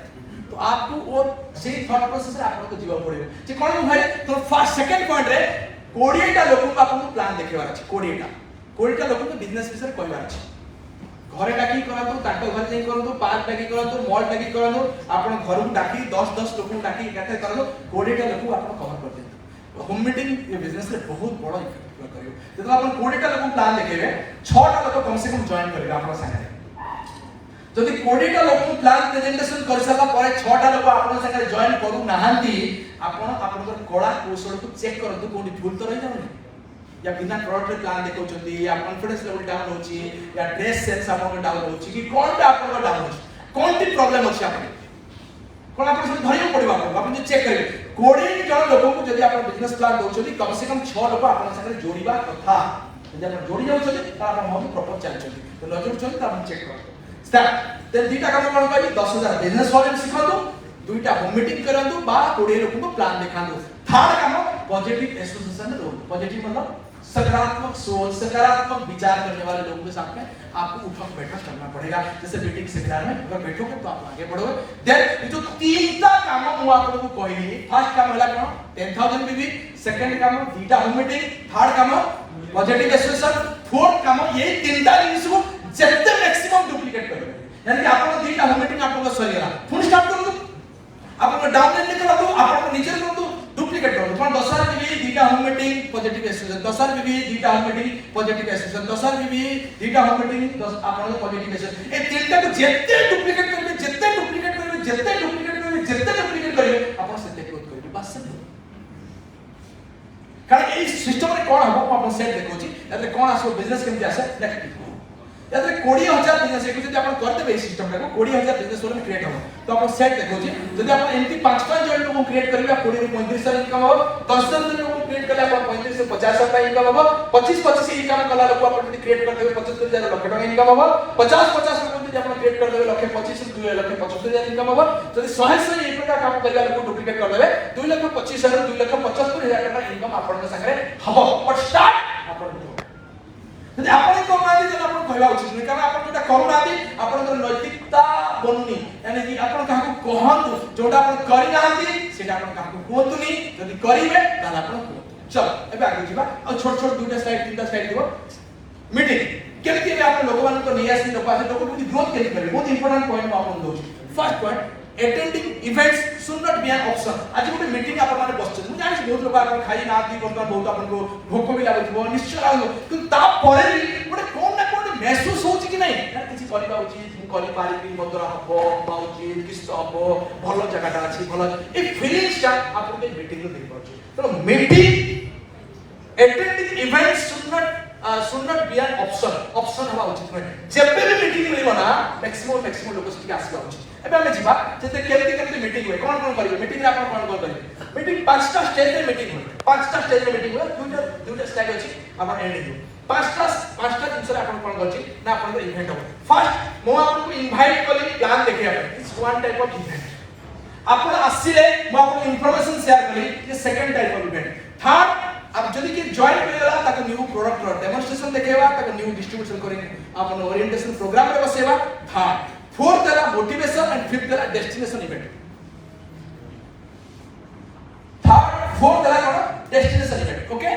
तो आपको वो सही थॉट प्रोसेस रे आपको जीवा पड़ेगा जे कोन भाई तो फर्स्ट सेकंड पॉइंट रे 20 टा लोक को आपको प्लान देखेबार अछि 20 टा लोक को बिजनेस विषय कहबार अछि। घरे डाकी करतो ताको घर नहीं करतो पार्क डाकी करतो मॉल डाकी करतो आपण घर को डाकी 10 लोक को डाकी एकते करतो 20 टा लोक आपण कवर कर देतो। होम मीटिंग ये बिजनेस रे बहुत बड़ा इफेक्ट करियो। जब आपण 20 टा लोक प्लान देखेबे 6 टा लोक कम से कम जॉइन करिवे आपण संगे। जदि 20 टा लोक प्लान प्रेजेंटेशन कर सका परे 6 टा लोक आपण संगे जॉइन करू नाहंती आपण आपनकर कला कौशल को चेक करतो कोनी भूल तो रही जाउनी या बिना प्रोडक्ट प्लान देखौ छथि या कॉन्फिडेंस लेवल डाउन होछि या ड्रेस सेंस आपन डाउन होछि कि कोनटा आपन डाउन होछि कोनटी प्रॉब्लम अछि आपन कोन आपन से धरियो पड़िबा आपन जे चेक करिवे 20 जन लोगों को जदि आपन बिजनेस प्लान दोछथि कम से कम 6 लोग आपन संगे जोड़िबा कथा जदि आपन जोड़ी जाउछथि त आपन हम प्रॉपर चलछथि तो न जोड़छथि त आपन चेक करो स्टार्ट देन दीटा काम कोन कहबी 10,000 बिजनेस मॉडल सिखादो दुईटा होम मीटिंग करंदो बा 20 लोगों को प्लान दिखादो। थर्ड काम पॉजिटिव एसोसिएशन रोल पॉजिटिव मतलब सकारात्मक सोच सकारात्मक विचार करने वाले लोगों के साथ में आपको उठक बैठक करना पड़ेगा। जैसे मीटिंग सेमिनार में अगर बैठोगे तो आप आगे बढ़ोगे। देन जो तीनटा काम मु आपको कहली फर्स्ट काम होला कोन 10,000 बीबी, सेकंड काम दीटा होम मीटिंग, थर्ड काम पॉजिटिव एसोसिएशन, फोर्थ काम ये तीनटा जिनिस को जत्ते मैक्सिमम डुप्लीकेट करबे। यानी कि आपन दीटा होम मीटिंग आपन सरीला पुणी स्टार्ट करू आपन डाउनलोड नहीं करू आपन नीचे करू डुप्लीकेट करू पण 10,000 बीबी दीटा होम मीटिंग पॉजिटिव एसोसिएशन 10,000 बीबी दीटा होम मीटिंग पॉजिटिव एसोसिएशन 10,000 बीबी दीटा होम मीटिंग 10 आपन पॉजिटिव एसोसिएशन ए तीनटा को जत्ते डुप्लीकेट करबे आपन सेते ग्रोथ करबे बस से कारण ए सिस्टम रे कोन हबो आपन सेट देखोची एते कोन आसो बिजनेस केमति आसे नेक्स्ट याद 20,000 बिजनेस एक जदि आपण कर देबे सिस्टम को 20,000 बिजनेस ओनली क्रिएट हो तो आपण सेट देखो जी जदि आपण एमती 5 जन लोग क्रिएट करबे 20 ରୁ 35,000 इनकम हो 10 जन लोग क्रिएट करले आपण 35 से 50,000 इनकम हो 25 इनकम कला लोग आपण जदि क्रिएट कर देबे 75,000 लाख टका इनकम हो 50 लोग जदि आपण क्रिएट कर देबे लाख 25 से 2,75,000 इनकम हो जदि 100 ये प्रकार काम करबा लोग डुप्लीकेट कर देबे 2,25,000 2,75,000 टका इनकम आपण संगे हबो बट स्टार्ट आपण যদি আপনি করনাদি যেন আপন কইবা উচিত নয় কারণ আপন যেটা করুনাদি আপনর নৈতিকতা বনুনি यानी कि আপন কাহাকু কহন্তু যেটা আপন করি নাহাতি সেটা আপন কাহাকু কোতুনি যদি করিবে তাহলে আপন কোতু চল এবে আগে ଯିବା আর ছোট ছোট দুইটা স্লাইড তিনটা স্লাইড দিব মিটিং কেমতি এবে আপন লোকমানক নেই আসি লোক আসে লোক যদি গ্রোথ কেমতি করে বহুত ইম্পর্টেন্ট পয়েন্ট আপন দউছি first point attending events should not be an option आज गोटे मीटिंग आपण माने बसछ मु जानि बहुत लोक आपण खाई ना दी करता बहुत आपण को भोक भी लागो निश्चय लागो কিন্তু ता परे भी गोटे कोन ना कोन महसूस होची कि नहीं यार किछि करिबा उचित मु करि पारिबी मदरा हबो बा उचित किछ हबो भलो जगहटा अछि भलो ए फीलिंग्स आपण के मीटिंग रो देख पाछ तो meeting attending events should not be an option हवा उचित नहीं जेबे भी मीटिंग मिलिबो ना मैक्सिमम लोक सके आसबा उचित एबे हमें जीवा जेते केमती मीटिंग हुए कोन करिवे मीटिंग रे आपण कोन करिवे मीटिंग पांचटा स्टेज रे मीटिंग हुए पांचटा स्टेज रे मीटिंग हुए दुटा स्टेज अछि आपण एंडिंग हो पांचटा दिन से आपण कोन करछि ना आपण इवेंट हो फर्स्ट मो आपन को इनवाइट कली प्लान देखिया it's one type of event आपण आसीले मो आपन इंफॉर्मेशन शेयर कली ये second type of event third अब जदि कि जॉइन करेला ताको न्यू प्रोडक्ट रो डेमोंस्ट्रेशन देखेबा ताको न्यू डिस्ट्रीब्यूशन करी आपन ओरिएंटेशन प्रोग्राम रे बसेबा थर्ड फोर्थ है मोटिवेशन एंड फिफ्थ है डेस्टिनेशन इवेंट फोर्थ है कौन destination event okay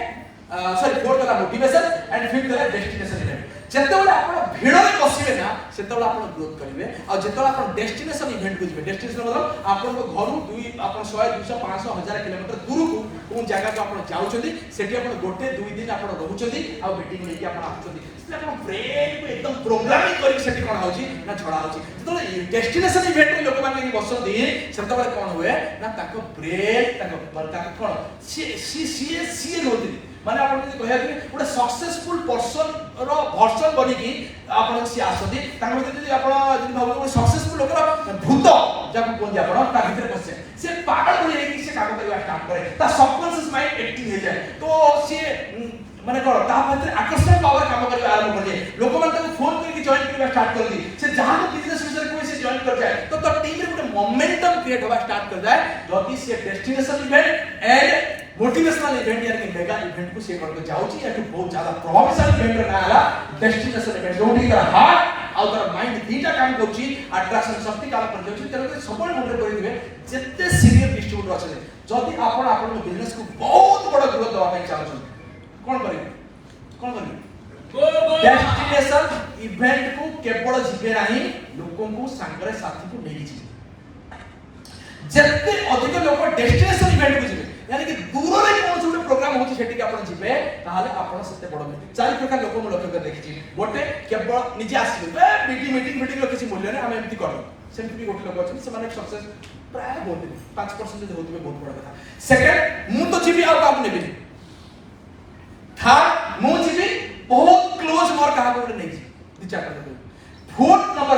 sorry fourth है मोटिवेशन एंड फिफ्थ है डेस्टिनेशन इवेंट जेतेबेले आपण भीड़ रे बसिबे ना सेतेबेले आपण ग्रोथ करिवे आ जेतेबेले आपण डेस्टिनेशन इवेंट को जिवे डेस्टिनेशन मतलब आपण को घरु दुई आपण 100 200 500 1000 किलोमीटर दूर को कोन जगह को आपण जाउछथि सेठी आपण गोटे दुई दिन आपण रहउछथि आ मीटिंग लेके आपण आछथि इसलिए आपण ब्रेन को एकदम प्रोग्रामिंग करी सेठी कोन होछि ना छडा होछि तो डेस्टिनेशन इवेंट रे लोक माने बसन दी सेतेबेले कोन हुए ना ताको ब्रेन ताको कोन सी होति माने आपण जे कहया कि गोटे सक्सेसफुल पर्सन रो वर्जन बनी कि आपण सी आसथि ताको जे आपण जे भाबो गोटे सक्सेसफुल लोकर भूत जाको कोन आपण ता भीतर बसे से पागल होई कि से काम करबा स्टार्ट करे ता सबकॉन्शियस माइंड एक्टिव हो जाए तो से माने कोन ता भीतर आकर्षण पावर काम करबा आरंभ कर दे लोक मन ताको फोन करके जॉइन करबा स्टार्ट कर दी से जहां तो बिजनेस विषय कोई से जॉइन कर जाए तो टीम रे गोटे मोमेंटम क्रिएट होबा स्टार्ट कर जाए जदि से destination event and motivational event यानी कि मेगा इवेंट को से करके जाउची या कि बहुत ज्यादा प्रभावशाली इवेंट ना आला डेस्टिनेशन इवेंट जोठी तर हार्ट और तर माइंड दीटा काम करची अट्रैक्शन शक्ति काम कर जाउची तेरे सबले मोटिवेट कर दिबे जत्ते सीनियर डिस्ट्रीब्यूटर अछे जदि आपण आपण बिजनेस को बहुत बड़ ग्रोथ दवा ପାଇଁ चाहछन कोन करिवे डेस्टिनेशन इवेंट को केवल जिबे नाही लोकों को संगरे साथी को लेके जी जत्ते अधिक लोक डेस्टिनेशन इवेंट को जिबे यानी कि दूर रे कोन सुटे प्रोग्राम होची सेठी के आपण जिबे ताहाले आपण सते बड़ चारि प्रकार लोक म लक्ष्य कर देखि गोटे केवल निजे आसीबे मीटिंग लो किछि मूल्य नै हम एम्ति करब सेमति भी गोटे लोक अछि से माने सक्सेस प्राय बहुत 5% जे होतबे बहुत बड़ कथा सेकंड मु तो जिबी आ काम नेबी थर्ड मु जिबी बहुत क्लोज मोर कहा को नै दी चार कर फोर्थ नंबर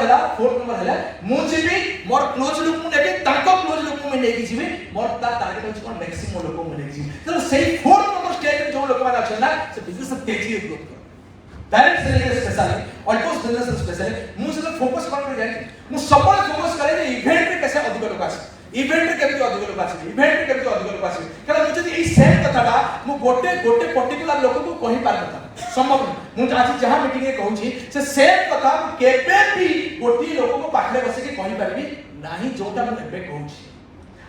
हैला मु जिबी मोर क्लोज लोक मु नेबी ताको क्लोज लोक मु नेकी जिबी मोर ता टारगेट होछि कोन मैक्सिमम लोक मु नेकी जिबी तो सेही फोर्थ नंबर स्टेज रे जो लोक माने अछन ना से बिजनेस तेजी रे ग्रोथ कर direct selling specially almost business specially मु से फोकस कर जाय मु सबले फोकस करे जे इवेंट रे कैसे अधिक लोक आसे इवेंट रे केमति अधिक लोक आसे इवेंट रे केमति अधिक लोक आसे कारण मु जदी एई सेम कथाटा मु गोटे पर्टिकुलर लोक को कहि पारता संभव मु आज जहां मीटिंग रे कहूची से सेम कथा केबे भी गोटी लोक को पाखले बसे के कहि पारबी नाही जोटा मु एबे कहूची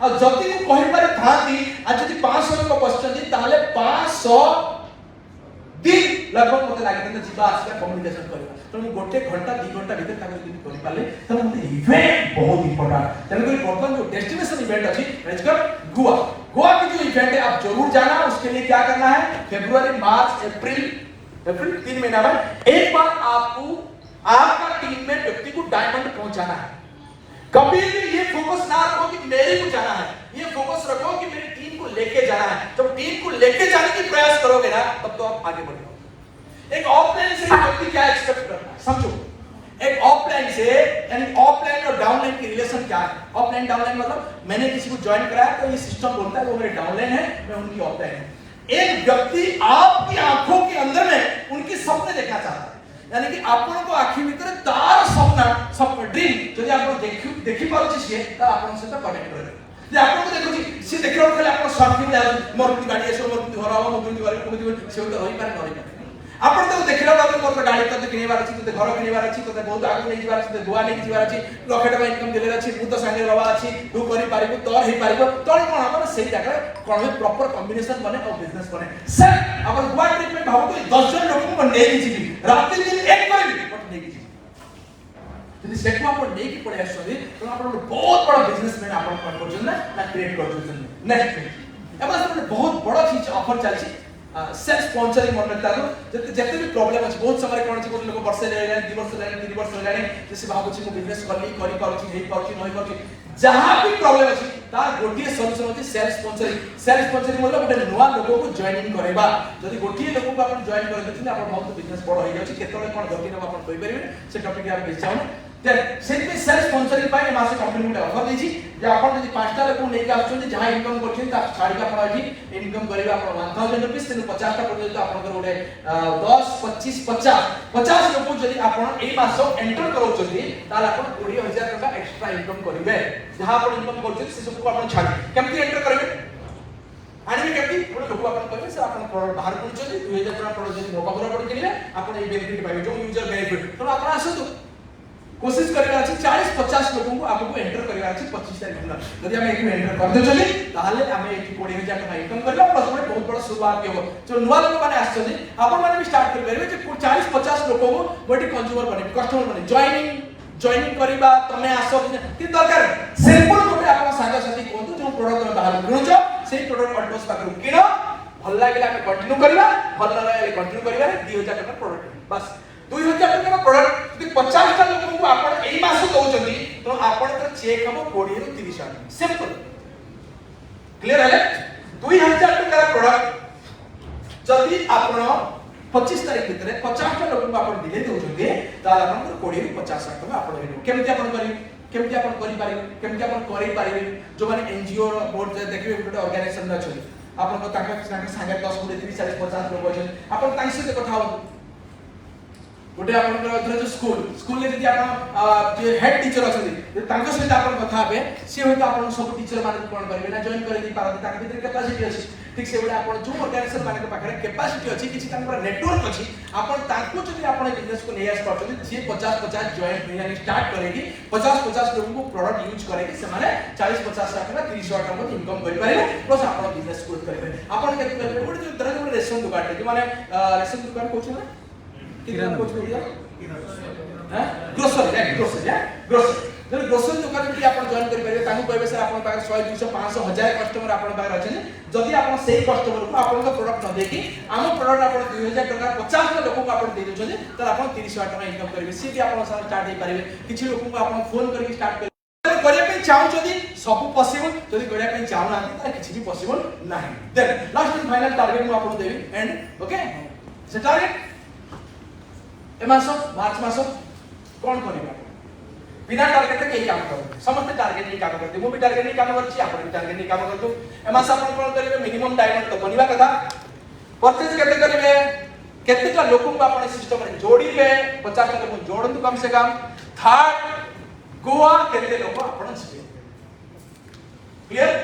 आ जति को कहि पारे थाती आज जति 500 लोक बसचंदी ताले 500 दिन लगभग मते लागे त जीवा आसबा कम्युनिकेशन करबा तो मु गोटे घंटा 2 घंटा भीतर ताके जति करि पाले त मते इवेंट बहुत इंपोर्टेंट तेन कोई वर्तमान जो डेस्टिनेशन इवेंट अछि रेजकर गोवा की जो इवेंट है आप जरूर जाना उसके लिए क्या करना है फरवरी मार्च अप्रैल 3 महीना में एक बार आपका टीम में व्यक्ति को डायमंड पहुंचाना है कभी भी ये फोकस ना रखो कि मेरे को जाना है ये फोकस रखो कि मेरी टीम को लेके जाना है जब टीम को लेके जाने की प्रयास करोगे ना तब तो आप आगे बढ़ोगे एक ऑफलाइन से व्यक्ति क्या एक्सपेक्ट करता है, समझो। एक ऑफलाइन से यानी ऑफलाइन और डाउनलाइन की रिलेशन क्या है? ऑफलाइन डाउनलाइन मतलब मैंने किसी को ज्वाइन कराया तो ये सिस्टम बोलता है वो मेरे डाउनलाइन है, मैं उनकी ऑफलाइन हूं। एक व्यक्ति आपकी आंखों के अंदर में उनके सपने देखना चाहता है, यानी कि आपन को आखि भीतर तार सपना ड्रीम जदि आप देखि पाउछि से त आपन से कनेक्ट करे जे आपन को देखुछि से देखियो खाली आपन स्वार्थी मोर गाड़ी एसो मोर घर आव मोर गाड़ी से तो होई पारे नई पारे आपण तो देखिला बाबू मोर गाड़ी तो किनेबार अछि तो घर किनेबार अछि तो बहुत आगु नै जिबार अछि तो गोवा नै जिबार अछि लाख टका इनकम देले अछि मु तो संगे बाबा अछि तू करि पारिबो तोर हेई पारिबो तोर कोन अपन सेही जगह कोन में प्रॉपर कॉम्बिनेशन बने और बिजनेस बने सर अपन गोवा ट्रिप में भाबो तो 10 जन लोक को नै जिबी रात दिन एक करबी बट नै जिबी यदि सेटू आपण नै की पड़े आछो तो आपण बहुत बड़ा बिजनेसमैन आपण कोन करछन ना क्रिएट करछन नेक्स्ट एबा बहुत बड़ा चीज ऑफर चलछि सेल्फ स्पॉन्सरिंग मॉडल तालो जते भी प्रॉब्लम अछि बहुत समय कोन छै लोग वर्ष ले 2 वर्ष ले 3 वर्ष ले जैसे भाबो छी मु बिजनेस करि पारुछि हेई पारुछि नई पारुछि जहां भी प्रॉब्लम अछि तार गोटिए सॉल्यूशन अछि सेल्फ स्पॉन्सरिंग मतलब गोटे नवा लोगो को जॉइनिंग करबा जदि गोटिए लोगो को आपण जॉइन कर देथिन आपण बहुत बिजनेस बड़ होई जाछि केतले कोन गति न आपण कहि परिबे से टॉपिक हम बेचाउ देन सेल्फ स्पॉन्सरिंग पाए मासे कंपनी को ऑफर देछि जे आपण जदि पांचटा लोग नै का आछन जहां इनकम करछन ता छाड़ी का आपण अछि इनकम करबा आपण 1000 रुपीस तेनु 50 टा पर्यंत आपण कर ओडे 10 25 50 लोग जदि आपण एई मासो एंटर करौछथि ताल आपण 20000 टका एक्स्ट्रा इनकम करिवे जहां आपण इनकम करछथि से सब को आपण छाड़ी केमति एंटर करबे आनिबे केमति पुरो लोक आपण कहबे से आपण प्रोडक्ट बाहर करछथि 2000 टका प्रोडक्ट जदि मोका प्रोडक्ट किनिले आपण ए बेनिफिट पाइबे जो यूजर बेनिफिट तो आपण आसतु कोशिश करबा अछि 40 50 लोगों को आपको एंटर करबा अछि 25 तारिख दिन यदि हम एक एंटर कर दे चली ताले हमें 20000 टका इनकम करबा प्लस में बहुत बड़ा शुरुआत हो जो नुवा लोग माने आछथि आपण माने भी स्टार्ट कर परबे जे 40 50 लोगों को गोटी कंज्यूमर बने कस्टमर बने जॉइनिंग करबा तमे आसो कि दरकार सिंपल गोटे आपण सागा साथी कोंतु जो प्रोडक्ट में बाहर किनुछ सेही प्रोडक्ट अल्टोस पाकर किनो भल लागला के कंटिन्यू करबा भल लागले कंटिन्यू करबा 2000 टका प्रोडक्ट बस 2000 टका प्रोडक्ट यदि 50 टा लोगों को आपण एई मास दउचंदी तो आपण तर चेक हम 20 रु 30 टका सिंपल क्लियर है 2000 टका प्रोडक्ट जदि आपण 25 तारिख भीतर 50 टा लोगों को आपण दिले दउचंदी ताला आपण 20 रु 50 टका आपण हेडो केमति आपण करी केमति आपण करि पारिबे केमति आपण करि पारिबे जो माने एनजीओ रो बोर्ड जे देखिबे गोटे ऑर्गेनाइजेशन रे अछि आपण को ताका संगे 10 20 30 40 50 लोग अछि आपण ताई से कथा हो गोटे आपन जो स्कूल ले जदि आपन जे हेड टीचर अछथि तांको सहित आपन कथा हेबे से होय आपन सब टीचर माने कोन करबे ना जॉइन कर दी पारत ताके भीतर कैपेसिटी अछि ठीक से बडा आपन जो ऑर्गेनाइजेशन माने पाखरे कैपेसिटी अछि किछि तांकर नेटवर्क अछि आपन तांको जदि आपन बिजनेस को नैयास करछथि जे 50 50 जॉइन यानी स्टार्ट करेगी 50 50 लोगों को प्रोडक्ट यूज करेगी से माने 40 50 टका 30 टका इनकम करि पारे प्लस आपन बिजनेस ग्रोथ करिवे आपन केते करबे गोटे जो तरह जो रेशन दुकान जे माने रेशन दुकान कोछ ना किराना कुछ हो गया हां ग्रोसरी जब ग्रोसरी दुकान में आपण जॉइन कर परिबे ताकू कहबे सर आपण पाकर 100 200 500 1000 कस्टमर आपण पाकर अछन जदि आपण सेही कस्टमर को आपण का प्रोडक्ट न देकी हम प्रोडक्ट आपण 2000 टका 50 लोक को आपण दे देछन त आपण 300 टका इनकम करबे सी भी आपण स्टार्ट दे परिबे किछि लोक को आपण फोन करके स्टार्ट कर करिया पे चाहू जदि सब पॉसिबल जदि करिया पे चाहू ना त किछि भी पॉसिबल नाही then last and final target मु आपण देबी एंड ओके से टारगेट ए मासो मार्च मासो कोन करिबा बिना टारगेट के काम करू समस्त टारगेट नहीं काम करते मु भी टारगेट नहीं काम करछि आपण भी टारगेट नहीं काम करतो ए मास आपण कोन करिवे मिनिमम डायमंड तो बनिबा कथा परचेज केते करिवे केतेटा लोकन को आपण सिस्टम रे जोड़ीबे 50 टका को जोड़ंतु कम से कम थर्ड गोवा केते लोक आपण छिए क्लियर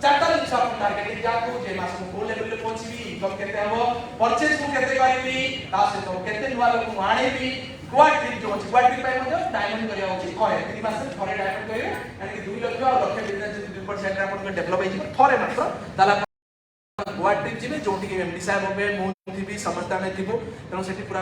चारटा जिंस आपण टारगेट जातो जे मास को लेवल पे पहुंचबी इनकम केते हबो परचेज को केते करिवि ता से तो केते नुवा लोक मानेबी गोवा ट्रिप जो अछि गोवा ट्रिप पाइ मते डायमंड करिया अछि करे 3 मास थरे डायमंड करिवे यानी कि 2 लाख और लक्ष बिजनेस जदि 2% रे आपण डेवलप होई थरे मात्र ताला गोवा ट्रिप जिबे जोटी के एमडी साहब होबे मु थिबी समस्ता में थिबो तनो सेठी पूरा